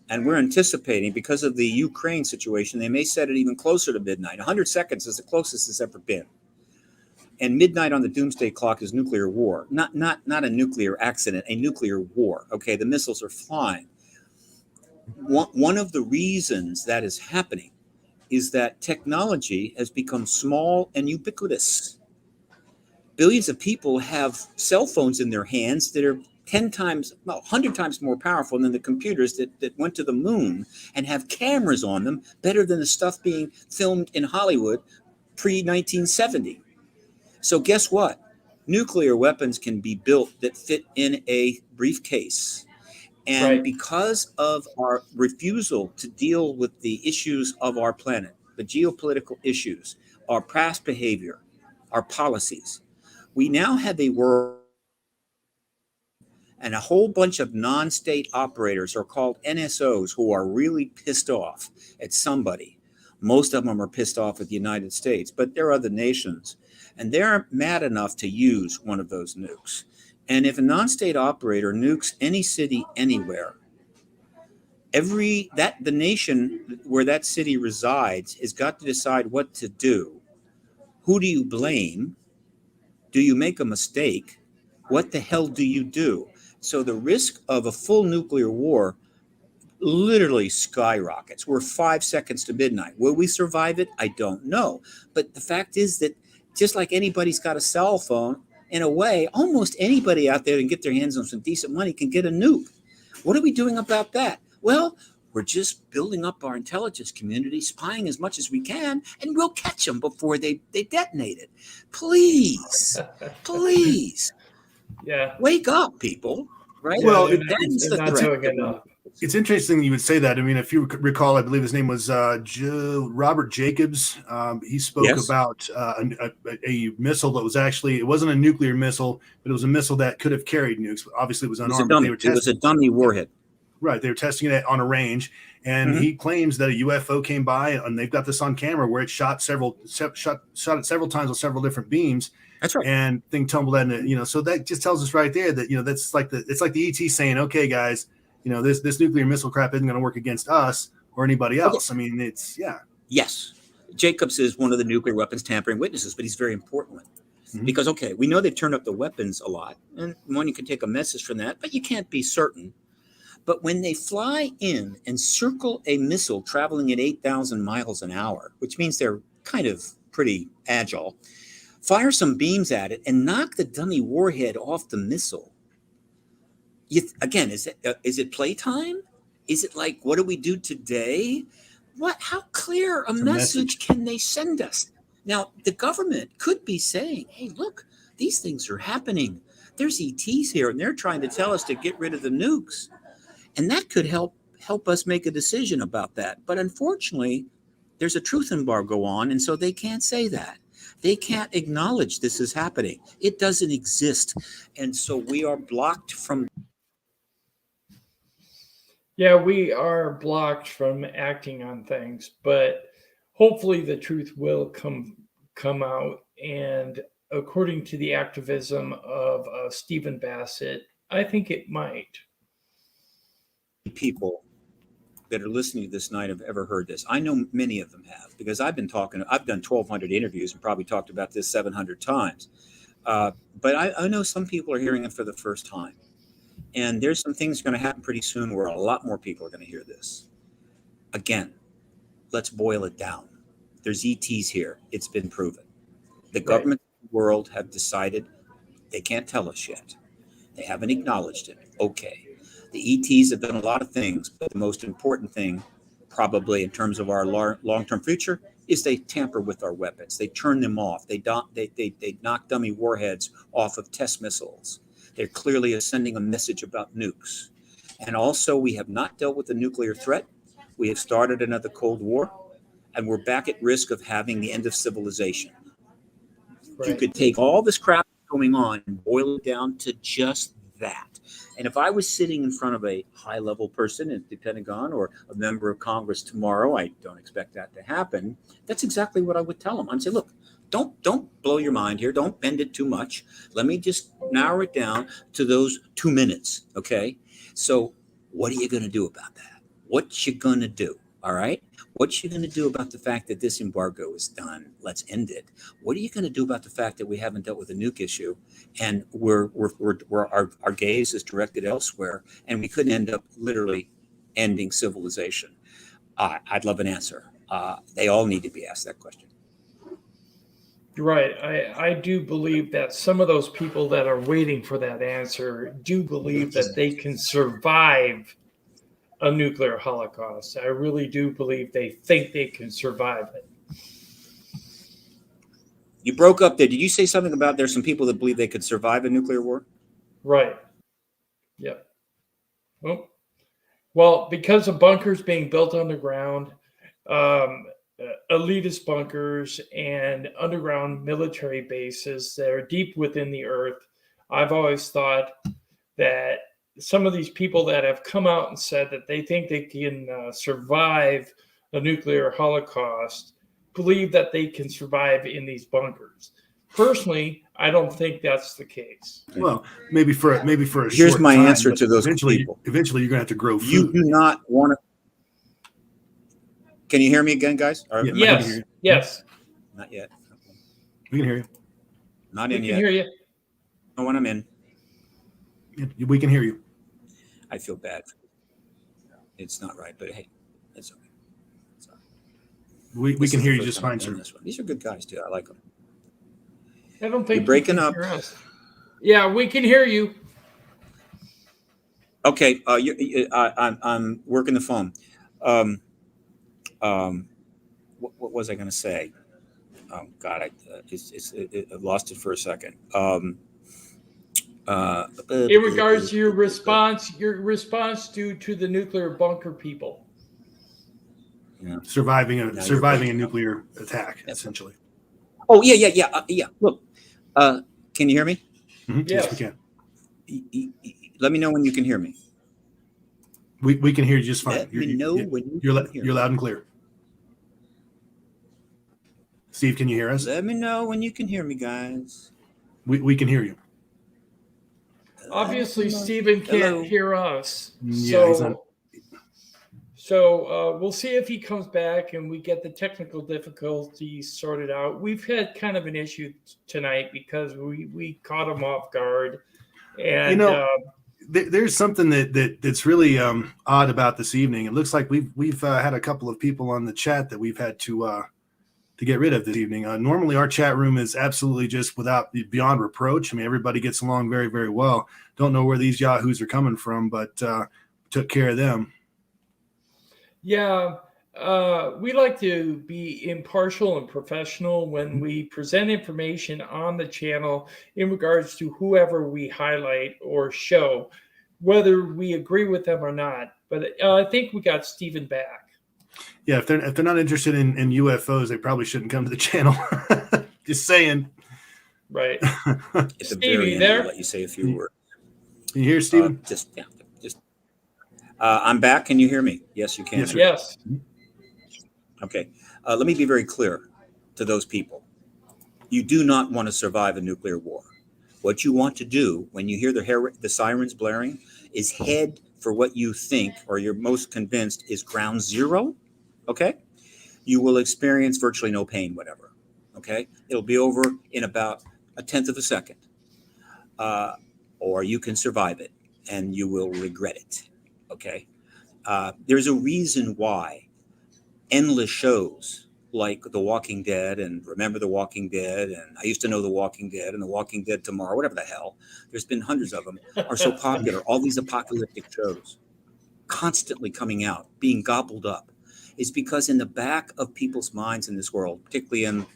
Speaker 3: and we're anticipating, because of the Ukraine situation, they may set it even closer to midnight. 100 seconds is the closest it's ever been. And midnight on the doomsday clock is nuclear war, not a nuclear accident, a nuclear war. Okay, the missiles are flying. One of the reasons that is happening is that technology has become small and ubiquitous. Billions of people have cell phones in their hands that are 100 times more powerful than the computers that went to the moon and have cameras on them better than the stuff being filmed in Hollywood pre-1970. So guess what? Nuclear weapons can be built that fit in a briefcase. And
Speaker 1: Right.
Speaker 3: because of our refusal to deal with the issues of our planet, the geopolitical issues, our past behavior, our policies, we now have a world, and a whole bunch of non-state operators are called NSOs who are really pissed off at somebody. Most of them are pissed off at the United States, but there are other nations. And they're mad enough to use one of those nukes. And if a non-state operator nukes any city anywhere, the nation where that city resides has got to decide what to do. Who do you blame? Do you make a mistake? What the hell do you do? So the risk of a full nuclear war literally skyrockets. We're 5 seconds to midnight. Will we survive it? I don't know. But the fact is that just like anybody's got a cell phone, in a way, almost anybody out there can get their hands on some decent money can get a nuke. What are we doing about that? Well, we're just building up our intelligence community, spying as much as we can, and we'll catch them before they detonate it. Please, please.
Speaker 1: Yeah.
Speaker 3: Wake up, people. Right?
Speaker 2: Well,
Speaker 1: they're
Speaker 3: that's
Speaker 1: not
Speaker 3: the
Speaker 1: doing
Speaker 3: threat.
Speaker 1: enough.
Speaker 2: It's interesting that you would say that. I mean, if you recall, I believe his name was Robert Jacobs. He spoke about a missile that was actually, it wasn't a nuclear missile, but it was a missile that could have carried nukes. Obviously, it was unarmed.
Speaker 3: It was a dummy warhead.
Speaker 2: Right. They were testing it on a range. And he claims that a UFO came by, and they've got this on camera where it shot it several times on several different beams.
Speaker 3: That's right.
Speaker 2: And thing tumbled out, and so that just tells us right there that that's like it's like the ET saying, okay, guys, this nuclear missile crap isn't going to work against us or anybody else. Okay. I mean,
Speaker 3: Yes. Jacobs is one of the nuclear weapons tampering witnesses, but he's a very important one. Because, okay, we know they've turned up the weapons a lot, and one, you can take a message from that, but you can't be certain. But when they fly in and circle a missile traveling at 8,000 miles an hour, which means they're kind of pretty agile, fire some beams at it and knock the dummy warhead off the missile. Again, is it playtime? Is it like, what do we do today? How clear a message can they send us? Now, the government could be saying, hey, look, these things are happening. There's ETs here, and they're trying to tell us to get rid of the nukes. And that could help us make a decision about that. But unfortunately, there's a truth embargo on, and so they can't say that. They can't acknowledge this is happening. It doesn't exist. And so we are blocked from.
Speaker 1: Yeah, we are blocked from acting on things, but hopefully the truth will come out. And according to the activism of Stephen Bassett, I think it might.
Speaker 3: People that are listening to this night have ever heard this. I know many of them have, because I've done 1,200 interviews and probably talked about this 700 times. But I know some people are hearing it for the first time. And there's some things going to happen pretty soon where a lot more people are going to hear this. Again, let's boil it down. There's ETs here. It's been proven. The government of the world have decided they can't tell us yet. They haven't acknowledged it. Okay. The ETs have done a lot of things, but the most important thing, probably in terms of our long-term future, is they tamper with our weapons. They turn them off. They knock dummy warheads off of test missiles. They're clearly sending a message about nukes. And also, we have not dealt with the nuclear threat. We have started another Cold War. and we're back at risk of having the end of civilization.
Speaker 1: Right.
Speaker 3: You could take all this crap going on and boil it down to just that. And if I was sitting in front of a high-level person at the Pentagon or a member of Congress tomorrow, I don't expect that to happen. That's exactly what I would tell them. I'd say, look, don't blow your mind here. Don't bend it too much. Let me just narrow it down to those 2 minutes, okay? So what are you going to do about that? What you going to do, all right? What you going to do about the fact that this embargo is done? Let's end it. What are you going to do about the fact that we haven't dealt with the nuke issue, and our gaze is directed elsewhere, and we could end up literally ending civilization? I'd love an answer. They all need to be asked that question.
Speaker 1: Right. I do believe that some of those people that are waiting for that answer do believe that they can survive a nuclear holocaust. I really do believe they think they can survive it.
Speaker 3: You broke up there. Did you say something about there's some people that believe they could survive a nuclear war?
Speaker 1: Right. Yep. Well, because of bunkers being built underground, elitist bunkers and underground military bases that are deep within the earth, I've always thought that some of these people that have come out and said that they think they can survive a nuclear holocaust believe that they can survive in these bunkers. Personally, I don't think that's the case.
Speaker 2: Well, maybe for a
Speaker 3: Here's
Speaker 2: short
Speaker 3: my
Speaker 2: time,
Speaker 3: answer
Speaker 2: but
Speaker 3: to those
Speaker 2: eventually,
Speaker 3: people.
Speaker 2: Eventually, you're going to have to grow food.
Speaker 3: You do not want to. Can you hear me again, guys? Or
Speaker 2: Yeah,
Speaker 3: am I-
Speaker 1: Yes. Yes.
Speaker 3: Not yet.
Speaker 2: We can hear you.
Speaker 3: Not
Speaker 1: We
Speaker 3: in
Speaker 1: can
Speaker 3: yet.
Speaker 1: hear you.
Speaker 3: No, when I'm in,
Speaker 2: Yeah, we can hear you.
Speaker 3: I feel bad. It's not right, but hey, it's okay. It's all right.
Speaker 2: We
Speaker 3: This
Speaker 2: can
Speaker 3: is
Speaker 2: hear
Speaker 3: the
Speaker 2: you
Speaker 3: first
Speaker 2: just
Speaker 3: time
Speaker 2: fine,
Speaker 3: I've done
Speaker 2: sir.
Speaker 3: this one. These are good guys too. I like them.
Speaker 1: I don't think
Speaker 3: You're breaking
Speaker 1: you can
Speaker 3: up.
Speaker 1: hear us. Yeah, we can hear you.
Speaker 3: Okay, I'm working the phone. What was I going to say? Oh God, I lost it for a second.
Speaker 1: In regards to your response due to the nuclear bunker people.
Speaker 3: Yeah.
Speaker 2: Surviving
Speaker 3: Now
Speaker 2: a
Speaker 3: you're
Speaker 2: nuclear attack,
Speaker 3: Yep.
Speaker 2: essentially.
Speaker 3: Oh yeah. Look, can you hear me?
Speaker 2: Yes, we
Speaker 1: Yes.
Speaker 2: can.
Speaker 3: Let me know when you can hear me.
Speaker 2: We can hear you just fine.
Speaker 3: Let me know when you
Speaker 2: You're
Speaker 3: can hear
Speaker 2: you're
Speaker 3: me.
Speaker 2: loud and clear. Steve, can you hear us?
Speaker 3: Let me know when you can hear me, guys.
Speaker 2: We can hear you.
Speaker 1: Obviously, Stephen can't
Speaker 3: Hello.
Speaker 1: hear us.
Speaker 2: Yeah, he's not.
Speaker 1: So we'll see if he comes back and we get the technical difficulties sorted out. We've had kind of an issue tonight because we caught him off guard. And
Speaker 2: There's something that's really odd about this evening. It looks like we've had a couple of people on the chat that we've had to get rid of this evening. Normally, our chat room is absolutely just beyond reproach. I mean, everybody gets along very, very well. Don't know where these yahoos are coming from, but took care of them.
Speaker 1: yeah, we like to be impartial and professional when we present information on the channel in regards to whoever we highlight or show, whether we agree with them or not. But I think we got Stephen back.
Speaker 2: Yeah, if they're not interested in UFOs, they probably shouldn't come to the channel. Just saying.
Speaker 1: Right.
Speaker 3: At the
Speaker 1: Stevie,
Speaker 3: very end,
Speaker 1: there?
Speaker 3: I'll let you say a few words.
Speaker 2: Can you hear Stephen?
Speaker 3: I'm back. Can you hear me? Yes, you can.
Speaker 2: Yes, sir.
Speaker 1: Yes.
Speaker 3: Okay. Let me be very clear to those people. You do not want to survive a nuclear war. What you want to do when you hear the sirens blaring is head for what you think or you're most convinced is ground zero. Okay. You will experience virtually no pain, whatever. Okay. It'll be over in about a tenth of a second. Or you can survive it and you will regret it. Okay. There's a reason why endless shows like The Walking Dead and Remember the Walking Dead and I Used to Know the Walking Dead and The Walking Dead Tomorrow, whatever the hell, there's been hundreds of them, are so popular. All these apocalyptic shows constantly coming out, being gobbled up, is because in the back of people's minds in this world, particularly in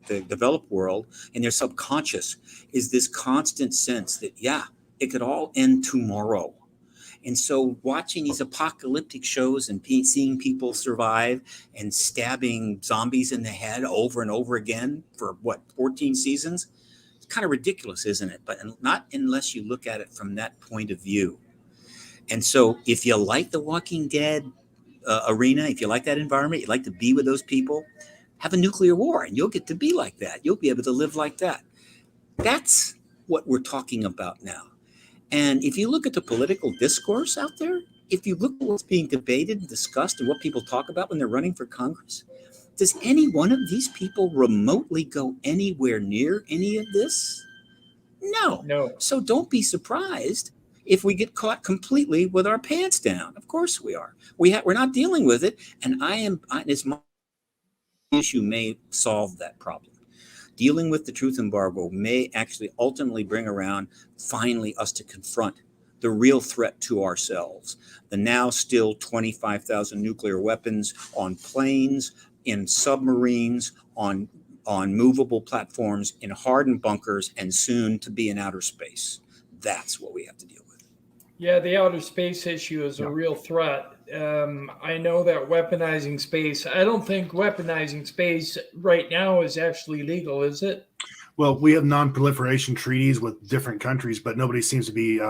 Speaker 3: the developed world, in their subconscious, is this constant sense that, yeah, it could all end tomorrow. And so watching these apocalyptic shows and seeing people survive and stabbing zombies in the head over and over again for 14 seasons, it's kind of ridiculous, isn't it? But not unless you look at it from that point of view. And so if you like the Walking Dead arena, if you like that environment, you like to be with those people, have a nuclear war and you'll get to be like that. You'll be able to live like that. That's what we're talking about now. And if you look at the political discourse out there, if you look at what's being debated and discussed and what people talk about when they're running for Congress, does any one of these people remotely go anywhere near any of this? No.
Speaker 1: No.
Speaker 3: So don't be surprised if we get caught completely with our pants down. Of course we are. We're not dealing with it. And it's my issue may solve that problem. Dealing with the truth embargo may actually ultimately bring around finally us to confront the real threat to ourselves. The now still 25,000 nuclear weapons on planes, in submarines, on movable platforms, in hardened bunkers, and soon to be in outer space. That's what we have to deal with.
Speaker 1: Yeah, the outer space issue is a real threat. I know that weaponizing space, I don't think weaponizing space right now is actually legal, is it?
Speaker 2: Well, we have non-proliferation treaties with different countries, but nobody seems to be.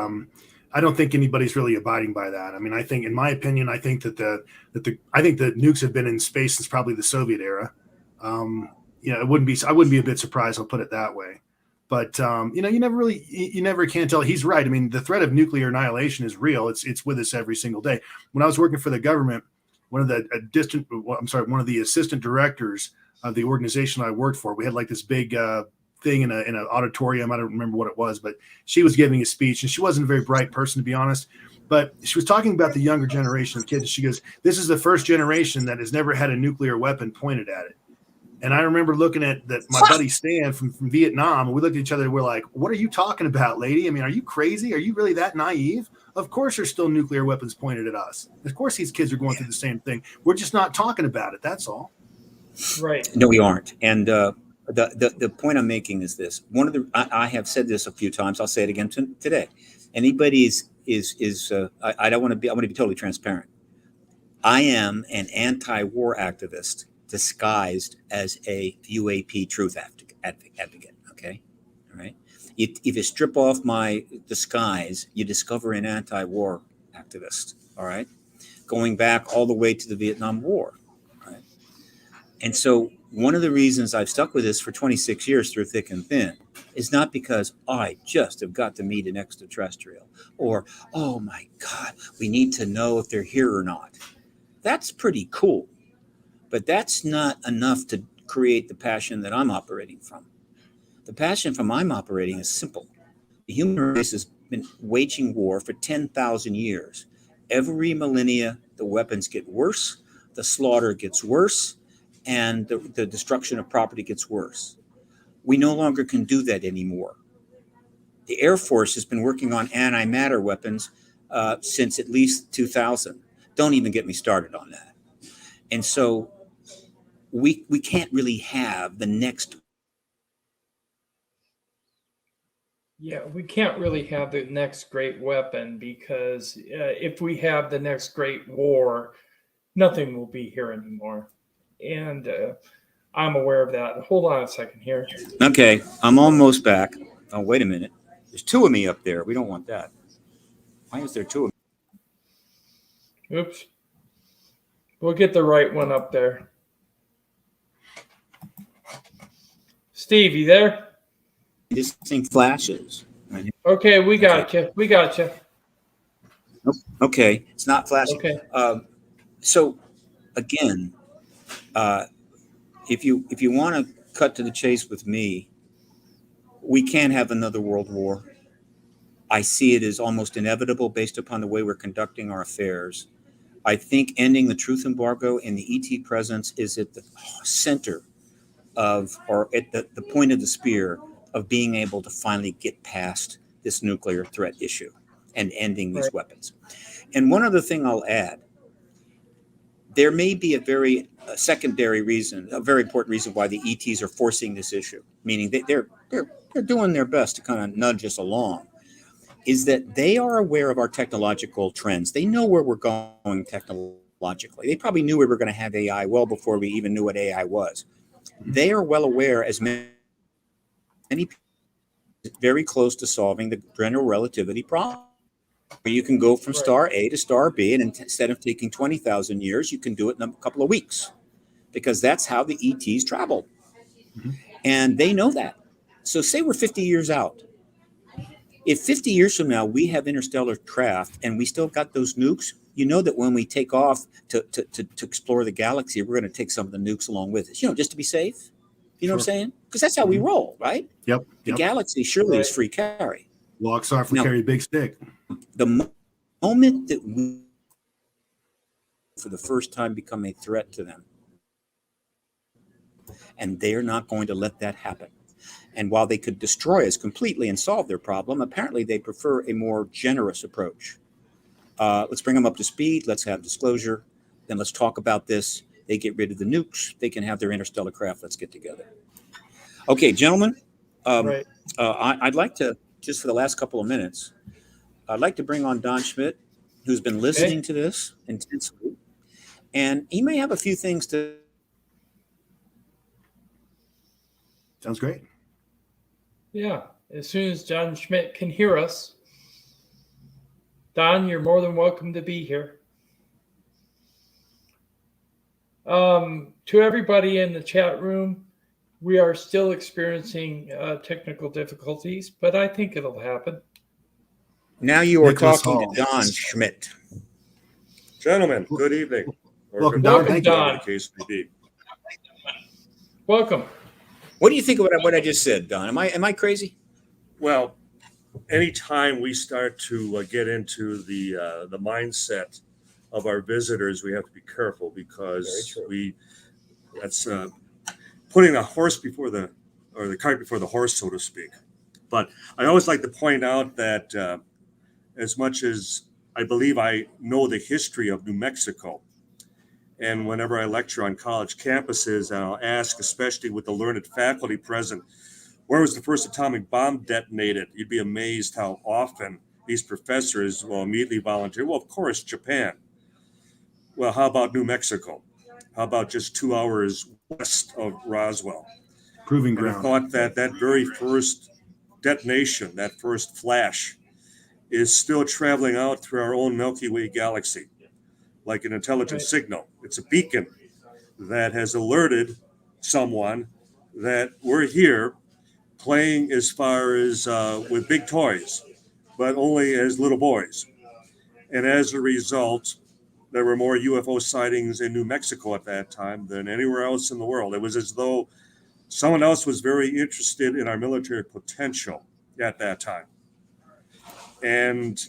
Speaker 2: I don't think anybody's really abiding by that. I mean, I think, in my opinion, I think that the nukes have been in space since probably the Soviet era. I wouldn't be a bit surprised. I'll put it that way. But you never can tell. He's right. I mean, the threat of nuclear annihilation is real. It's with us every single day. When I was working for the government, one of the assistant directors of the organization I worked for, we had like this big thing in an auditorium. I don't remember what it was, but she was giving a speech, and she wasn't a very bright person, to be honest. But she was talking about the younger generation of kids. She goes, "This is the first generation that has never had a nuclear weapon pointed at it." And I remember looking at that, my buddy Stan from Vietnam, and we looked at each other and we're like, "What are you talking about, lady? I mean, are you crazy? Are you really that naive? Of course there's still nuclear weapons pointed at us. Of course these kids are going through the same thing. We're just not talking about it. That's all."
Speaker 1: Right.
Speaker 3: No, we aren't. And the point I'm making is this. I have said this a few times. I'll say it again today. Anybody I want to be totally transparent. I am an anti-war activist disguised as a UAP truth advocate. Okay. All right. If you strip off my disguise, you discover an anti-war activist. All right. Going back all the way to the Vietnam War. All right. And so one of the reasons I've stuck with this for 26 years through thick and thin is not because I just have got to meet an extraterrestrial or, oh my God, we need to know if they're here or not. That's pretty cool. But that's not enough to create the passion that I'm operating from. The passion from I'm operating is simple. The human race has been waging war for 10,000 years. Every millennia, the weapons get worse, the slaughter gets worse, and the destruction of property gets worse. We no longer can do that anymore. The Air Force has been working on antimatter weapons since at least 2000. Don't even get me started on that. And so we can't really have the next.
Speaker 1: Yeah, we can't really have the next great weapon because if we have the next great war, nothing will be here anymore. And I'm aware of that. Hold on a second here.
Speaker 3: Okay, I'm almost back. Oh, wait a minute. There's two of me up there. We don't want that. Why is there two of me?
Speaker 1: Oops. We'll get the right one up there. Steve, you there?
Speaker 3: This thing flashes.
Speaker 1: Okay, we got you. We got you.
Speaker 3: Okay, it's not flashing.
Speaker 1: Okay.
Speaker 3: So, again, if you want to cut to the chase with me, we can't have another world war. I see it as almost inevitable based upon the way we're conducting our affairs. I think ending the truth embargo and the ET presence is at the center of, or at the point of the spear of being able to finally get past this nuclear threat issue and ending these weapons. And one other thing I'll add, there may be a very secondary reason, a very important reason why the ETs are forcing this issue, meaning they're doing their best to kind of nudge us along. is that they are aware of our technological trends. They know where we're going technologically. They probably knew we were going to have AI well before we even knew what AI was. They are well aware, as many people, very close to solving the general relativity problem. Where you can go from star A to star B, and instead of taking 20,000 years, you can do it in a couple of weeks, because that's how the ETs travel. And they know that. So say we're 50 years out. If 50 years from now we have interstellar craft and we still got those nukes, you know that when we take off to explore the galaxy, we're going to take some of the nukes along with us, just to be safe. You know what I'm saying? Because that's how we roll, right?
Speaker 2: Yep.
Speaker 3: The galaxy surely is free carry.
Speaker 2: Locks are for carry big stick.
Speaker 3: The moment that we, for the first time, become a threat to them, and they're not going to let that happen. And while they could destroy us completely and solve their problem, apparently they prefer a more generous approach. Let's bring them up to speed. Let's have disclosure. Then let's talk about this. They get rid of the nukes. They can have their interstellar craft. Let's get together. Okay, gentlemen. I'd like to, just for the last couple of minutes, I'd like to bring on Don Schmidt, who's been listening to this intensely. And he may have a few things to...
Speaker 2: Sounds great.
Speaker 1: Yeah, as soon as John Schmidt can hear us. Don, you're more than welcome to be here. To everybody in the chat room, we are still experiencing technical difficulties, but I think it'll happen.
Speaker 3: Now you are talking to Don Schmidt.
Speaker 4: Gentlemen, good evening.
Speaker 2: Welcome, Don.
Speaker 1: Welcome, Don. Welcome.
Speaker 3: What do you think of what I just said, Don? Am I crazy?
Speaker 4: Well, anytime we start to get into the mindset of our visitors, we have to be careful, because that's putting the horse before the cart before the horse, so to speak. But I always like to point out that as much as I believe I know the history of New Mexico, and whenever I lecture on college campuses, and I'll ask, especially with the learned faculty present, where was the first atomic bomb detonated? You'd be amazed how often these professors will immediately volunteer. Well, of course, Japan. Well, how about New Mexico? How about just 2 hours west of Roswell?
Speaker 2: Proving
Speaker 4: ground. I thought that very first detonation, that first flash, is still traveling out through our own Milky Way galaxy, like an intelligent signal. It's a beacon that has alerted someone that we're here, playing as far as with big toys, but only as little boys. And as a result, there were more UFO sightings in New Mexico at that time than anywhere else in the world. It was as though someone else was very interested in our military potential at that time. And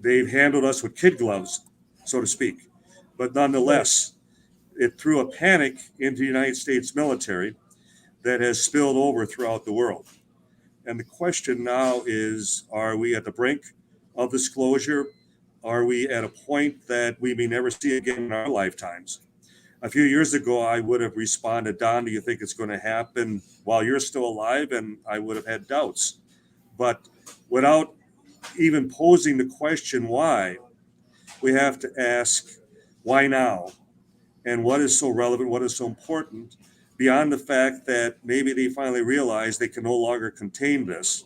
Speaker 4: they've handled us with kid gloves, so to speak. But nonetheless, it threw a panic into the United States military that has spilled over throughout the world. And the question now is, are we at the brink of disclosure? Are we at a point that we may never see again in our lifetimes? A few years ago, I would have responded, Don, do you think it's going to happen while you're still alive? And I would have had doubts. But without even posing the question why, we have to ask, why now? And what is so relevant, what is so important, beyond the fact that maybe they finally realize they can no longer contain this,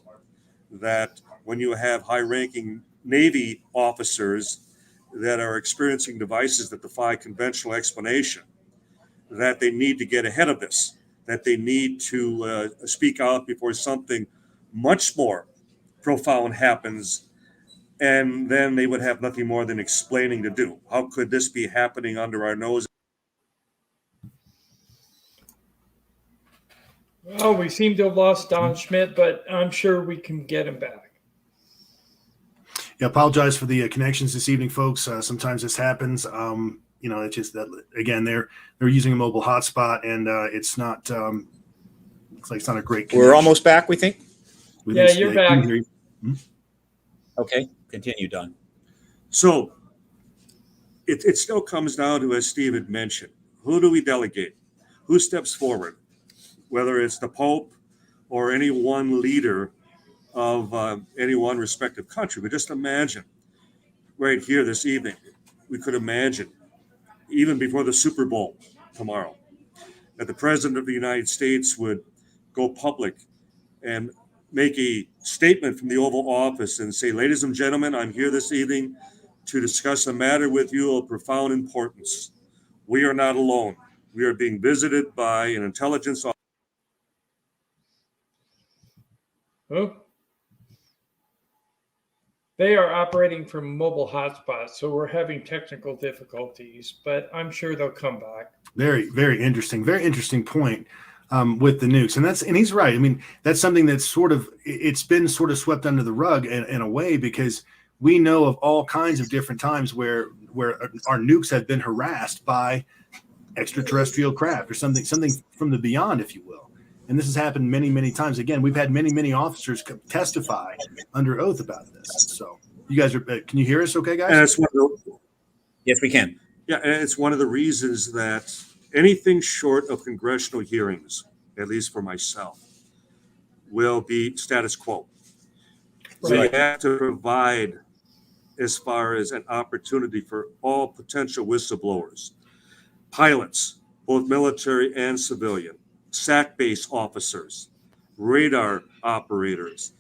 Speaker 4: that when you have high-ranking Navy officers that are experiencing devices that defy conventional explanation, that they need to get ahead of this, that they need to speak out before something much more profound happens, and then they would have nothing more than explaining to do. How could this be happening under our nose?
Speaker 1: Well, we seem to have lost Don Schmidt, but I'm sure we can get him back.
Speaker 2: Yeah, apologize for the connections this evening, folks. Sometimes this happens. It's just that, again, they're using a mobile hotspot, and it's not looks like it's not a great connection.
Speaker 3: We're almost back, we think?
Speaker 1: You're back.
Speaker 3: Okay, continue, Don.
Speaker 4: So it still comes down to, as Steve had mentioned, who do we delegate? Who steps forward? Whether it's the Pope or any one leader of any one respective country. But just imagine right here this evening, we could imagine, even before the Super Bowl tomorrow, that the President of the United States would go public and make a statement from the Oval Office and say, ladies and gentlemen, I'm here this evening to discuss a matter with you of profound importance. We are not alone. We are being visited by an intelligence officer.
Speaker 1: Oh. They are operating from mobile hotspots, so we're having technical difficulties, but I'm sure they'll come back.
Speaker 2: Very, very interesting point with the nukes, and he's right. I mean, that's something that's it's been sort of swept under the rug in a way, because we know of all kinds of different times where our nukes have been harassed by extraterrestrial craft or something from the beyond, if you will. And this has happened many, many times. Again, we've had many officers testify under oath about this. So you guys can you hear us okay, guys?
Speaker 4: And it's
Speaker 3: Yes, we can.
Speaker 4: Yeah, and it's one of the reasons that anything short of congressional hearings, at least for myself, will be status quo.
Speaker 1: Right.
Speaker 4: We have to provide, as far as an opportunity for all potential whistleblowers, pilots, both military and civilian, SAC-based officers, radar operators,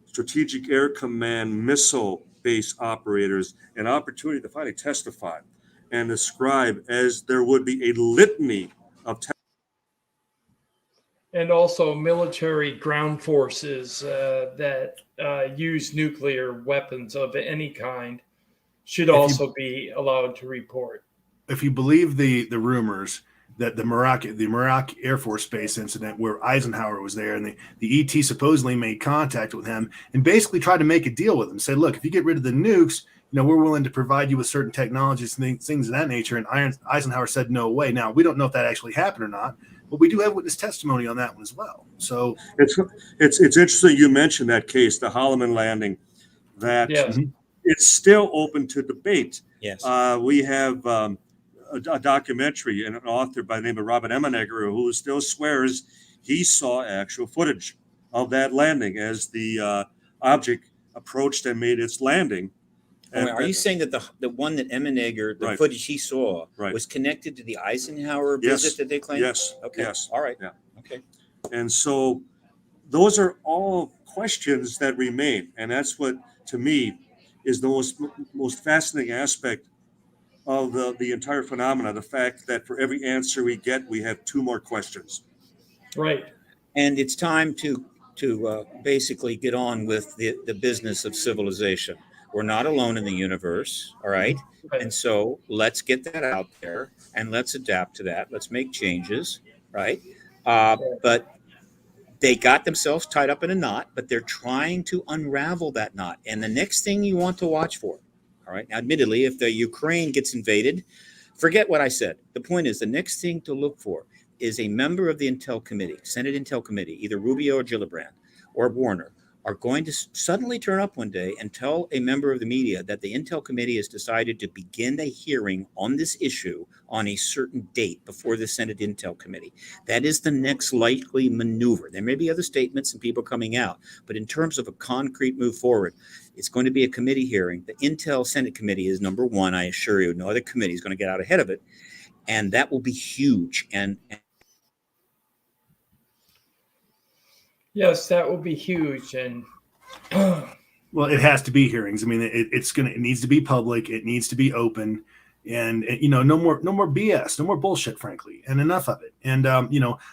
Speaker 4: strategic air command missile-based operators, an opportunity to finally testify and describe, as there would be a litany of
Speaker 1: And also military ground forces that use nuclear weapons of any kind should also be allowed to report.
Speaker 2: If you believe the rumors that the Iraq Air Force Base incident, where Eisenhower was there, and the ET supposedly made contact with him and basically tried to make a deal with him, say, look, if you get rid of the nukes, we're willing to provide you with certain technologies and things of that nature. And Eisenhower said, no way. Now, we don't know if that actually happened or not, but we do have witness testimony on that one as well. So
Speaker 4: it's interesting you mentioned that case, the Holloman landing, that
Speaker 1: Yes.
Speaker 4: it's still open to debate.
Speaker 3: Yes.
Speaker 4: We have a documentary and an author by the name of Robert Emenegger who still swears he saw actual footage of that landing as the object approached and made its landing.
Speaker 3: And are you saying that the one that Emenegger, the
Speaker 4: Right.
Speaker 3: footage he saw,
Speaker 4: Right.
Speaker 3: was connected to the Eisenhower
Speaker 4: Yes.
Speaker 3: visit that they claimed?
Speaker 4: Yes.
Speaker 3: Okay.
Speaker 4: Yes.
Speaker 3: All right.
Speaker 4: Yeah.
Speaker 3: Okay.
Speaker 4: And so those are all questions that remain. And that's what, to me, is the most fascinating aspect of the entire phenomena, the fact that for every answer we get, we have two more questions.
Speaker 1: Right.
Speaker 3: And it's time to basically get on with the business of civilization. We're not alone in the universe, all right?
Speaker 1: Right.
Speaker 3: And so let's get that out there and let's adapt to that. Let's make changes, right? But they got themselves tied up in a knot, but they're trying to unravel that knot. And the next thing you want to watch for, all right? Now, admittedly, if the Ukraine gets invaded, forget what I said. The point is, the next thing to look for is a member of the Intel Committee, Senate Intel Committee, either Rubio or Gillibrand or Warner, are going to suddenly turn up one day and tell a member of the media that the Intel Committee has decided to begin a hearing on this issue on a certain date before the Senate Intel Committee. That is the next likely maneuver. There may be other statements and people coming out, but in terms of a concrete move forward, it's going to be a committee hearing. The Intel Senate Committee is number one, I assure you. No other committee is going to get out ahead of it. And that will be huge. And
Speaker 1: Yes, that will be huge. And
Speaker 2: well, it has to be hearings. I mean, it needs to be public. It needs to be open, and no more BS, no more bullshit, frankly, and enough of it. And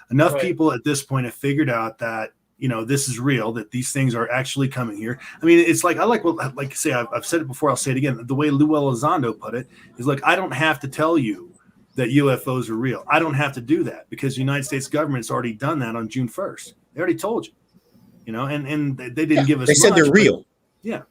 Speaker 2: enough
Speaker 1: Right.
Speaker 2: people at this point have figured out that this is real, that these things are actually coming here. I mean, it's like I've said it before, I'll say it again. The way Luel Elizondo put it is like, I don't have to tell you that UFOs are real. I don't have to do that because the United States government's already done that on June 1st. They already told you, and they didn't give us.
Speaker 3: they said
Speaker 2: much,
Speaker 3: they're real.
Speaker 2: Yeah,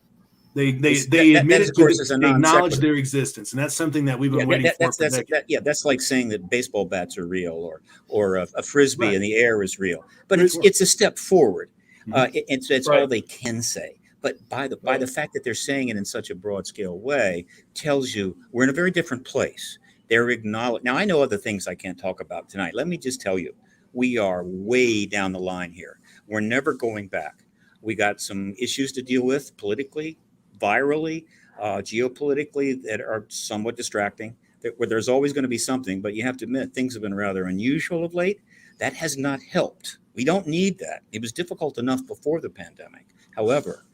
Speaker 2: they
Speaker 3: That,
Speaker 2: admitted
Speaker 3: of course, is
Speaker 2: to
Speaker 3: a
Speaker 2: they acknowledge
Speaker 3: non-sequitur.
Speaker 2: their existence, and that's something that we've been waiting for decades.
Speaker 3: That's like saying that baseball bats are real or a frisbee
Speaker 2: Right.
Speaker 3: in the air is real. But
Speaker 2: Right.
Speaker 3: it's a step forward.
Speaker 2: Mhm.
Speaker 3: It's
Speaker 1: Right.
Speaker 3: all they can say. But by the fact that they're saying it in such a broad scale way tells you we're in a very different place. They're acknowledged. Now, I know other things I can't talk about tonight. Let me just tell you, we are way down the line here. We're never going back. We got some issues to deal with politically, virally, geopolitically that are somewhat distracting. Where there's always going to be something, but you have to admit things have been rather unusual of late. That has not helped. We don't need that. It was difficult enough before the pandemic. However,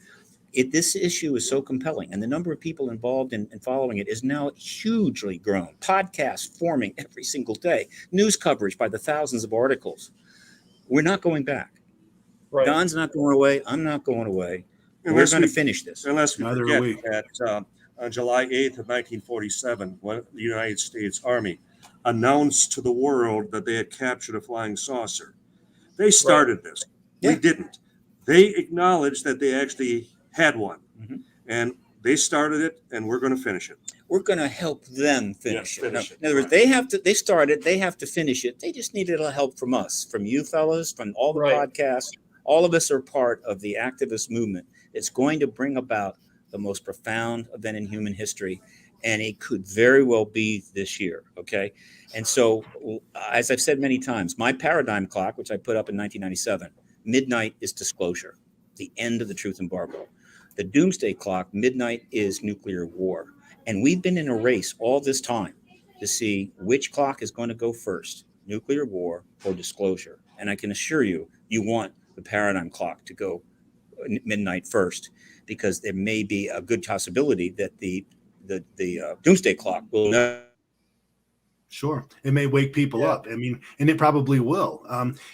Speaker 3: this issue is so compelling, and the number of people involved in following it is now hugely grown. Podcasts forming every single day, news coverage by the thousands of articles. We're not going back.
Speaker 1: Right.
Speaker 3: Don's not going away. I'm not going away.
Speaker 4: Unless
Speaker 3: We're going
Speaker 4: we-
Speaker 3: to finish this.
Speaker 4: Unless we
Speaker 2: Neither are
Speaker 4: forget
Speaker 2: we.
Speaker 4: that on July 8th of 1947, when the United States Army announced to the world that they had captured a flying saucer. They started this.
Speaker 3: Yeah.
Speaker 4: We didn't. They acknowledged that they actually had one.
Speaker 3: Mhm.
Speaker 4: And they started it, and we're going to finish it.
Speaker 3: We're going to help them finish
Speaker 4: Yeah,
Speaker 3: it.
Speaker 4: finish
Speaker 3: Now,
Speaker 4: it.
Speaker 3: in other words, they started, they have to finish it. They just need a little help from us, from you fellas, from all the
Speaker 1: Right.
Speaker 3: podcasts. All of us are part of the activist movement. It's going to bring about the most profound event in human history, and it could very well be this year. Okay. And so, as I've said many times, my paradigm clock, which I put up in 1997, midnight is disclosure, the end of the truth embargo. The doomsday clock, midnight, is nuclear war. And we've been in a race all this time to see which clock is going to go first, nuclear war or disclosure. And I can assure you, you want the paradigm clock to go midnight first, because there may be a good possibility that the doomsday clock will never.
Speaker 2: Sure, it may wake people
Speaker 1: Yeah.
Speaker 2: up. I mean, and it probably will.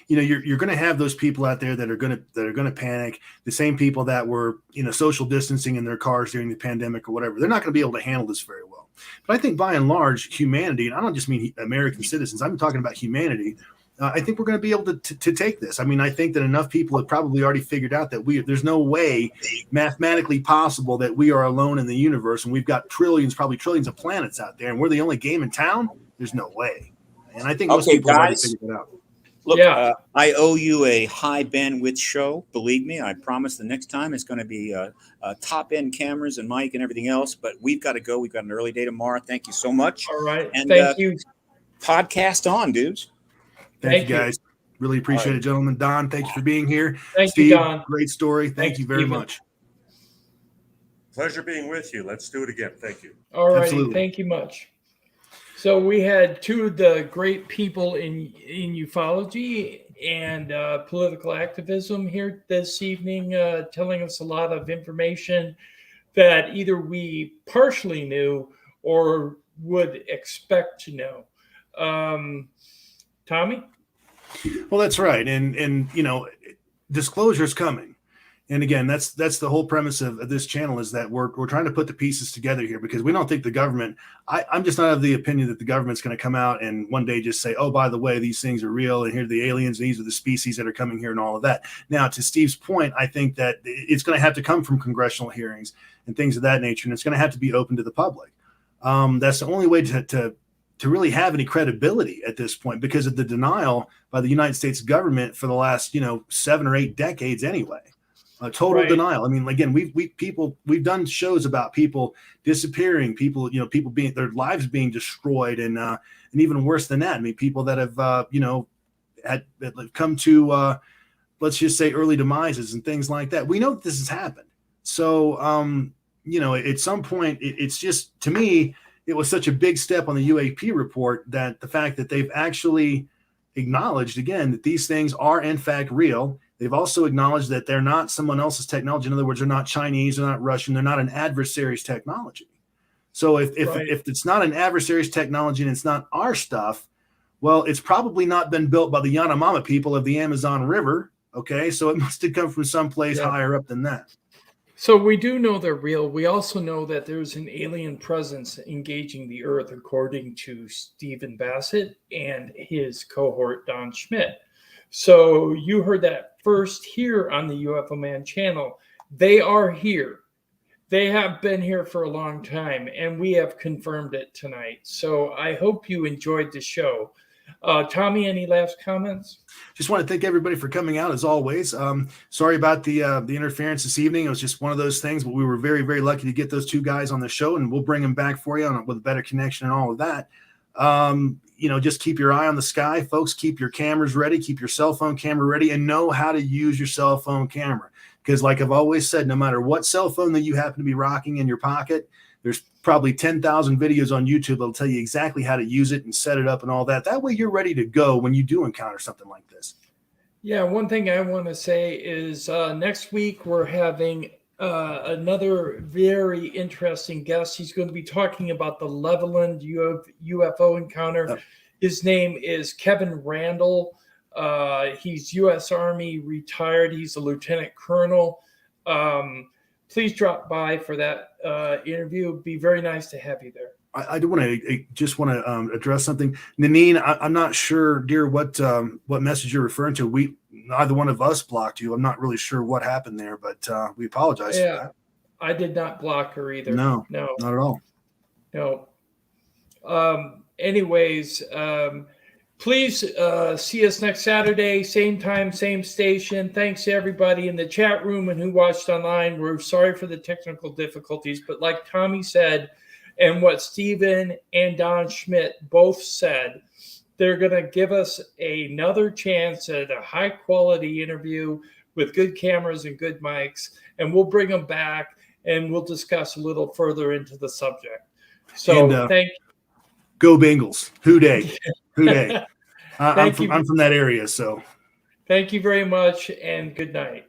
Speaker 2: You're going to have those people out there that are going to panic. The same people that were social distancing in their cars during the pandemic or whatever. They're not going to be able to handle this very well. But I think by and large, humanity, and I don't just mean American citizens. I'm talking about humanity. I think we're going to be able to take this. I mean, I think that enough people have probably already figured out that there's no way mathematically possible that we are alone in the universe, and we've got probably trillions of planets out there, and we're the only game in town. There's no way. And I think most
Speaker 3: Okay,
Speaker 2: people have already
Speaker 3: guys.
Speaker 2: figured it out.
Speaker 3: Look,
Speaker 1: Yeah.
Speaker 3: I owe you a high bandwidth show. Believe me, I promise the next time it's going to be top end cameras and mic and everything else. But we've got to go. We've got an early day tomorrow. Thank you so much.
Speaker 1: All right.
Speaker 3: And,
Speaker 1: Thank you.
Speaker 3: Podcast on, dudes.
Speaker 2: Thank you, guys. Really appreciate it, gentlemen. Don, thank you for being here.
Speaker 1: Thank
Speaker 2: Steve,
Speaker 1: you, Don.
Speaker 2: great story. Thank
Speaker 1: Thanks,
Speaker 2: you very
Speaker 1: Steven.
Speaker 2: much.
Speaker 4: Pleasure being with you. Let's do it again. Thank you.
Speaker 1: All right.
Speaker 2: Absolutely.
Speaker 1: Thank you much. So we had two of the great people in ufology and political activism here this evening, telling us a lot of information that either we partially knew or would expect to know. Tommy?
Speaker 2: Well, that's right. And disclosure is coming. And again, that's the whole premise of this channel, is that we're trying to put the pieces together here, because we don't think the government, I'm just not of the opinion that the government's going to come out and one day just say, oh, by the way, these things are real, and here are the aliens, and these are the species that are coming here and all of that. Now, to Steve's point, I think that it's going to have to come from congressional hearings and things of that nature, and it's going to have to be open to the public. That's the only way to really have any credibility at this point, because of the denial by the United States government for the last 7 or 8 decades anyway. Total
Speaker 1: Right.
Speaker 2: denial. I mean, again, we've done shows about people disappearing, people being, their lives being destroyed, and even worse than that. I mean, people that have had come to let's just say early demises and things like that. We know that this has happened. So at some point, it's just, to me, it was such a big step on the UAP report, that the fact that they've actually acknowledged again that these things are in fact real. They've also acknowledged that they're not someone else's technology. In other words, they're not Chinese, they're not Russian, they're not an adversary's technology. So if it's not an adversary's technology and it's not our stuff, well, it's probably not been built by the Yanomama people of the Amazon River. Okay, so it must have come from someplace higher up than that.
Speaker 1: So we do know they're real. We also know that there's an alien presence engaging the Earth, according to Stephen Bassett and his cohort, Don Schmidt. So you heard that first here on the UFO Man channel. They are here. They have been here for a long time, and we have confirmed it tonight. So I hope you enjoyed the show. Tommy, any last comments?
Speaker 2: Just want to thank everybody for coming out, as always. Sorry about the interference this evening. It was just one of those things, but we were very, very lucky to get those two guys on the show, and we'll bring them back for you with a better connection and all of that. Just keep your eye on the sky, folks. Keep your cameras ready. Keep your cell phone camera ready, and know how to use your cell phone camera. Because like I've always said, no matter what cell phone that you happen to be rocking in your pocket, there's probably 10,000 videos on YouTube that'll tell you exactly how to use it and set it up and all that. That way you're ready to go when you do encounter something like this.
Speaker 1: Yeah, one thing I want to say is next week we're having another very interesting guest. He's going to be talking about the Levelland UFO encounter.
Speaker 2: Oh.
Speaker 1: His name is Kevin Randall. He's U.S. Army retired. He's a lieutenant colonel. Please drop by for that interview. It'd be very nice to have you there.
Speaker 2: I do want to address something. Nanine, I'm not sure, dear, what message you're referring to. Neither one of us blocked you. I'm not really sure what happened there, but we apologize for that.
Speaker 1: I did not block her either.
Speaker 2: No,
Speaker 1: not
Speaker 2: at all.
Speaker 1: No. Anyways, please see us next Saturday, same time, same station. Thanks to everybody in the chat room and who watched online. We're sorry for the technical difficulties, but like Tommy said, and what Stephen and Don Schmidt both said, they're going to give us another chance at a high quality interview with good cameras and good mics, and we'll bring them back and we'll discuss a little further into the subject. So thank you.
Speaker 2: Go Bengals. Who day. Who day. I'm from that area, so.
Speaker 1: Thank you very much and good night.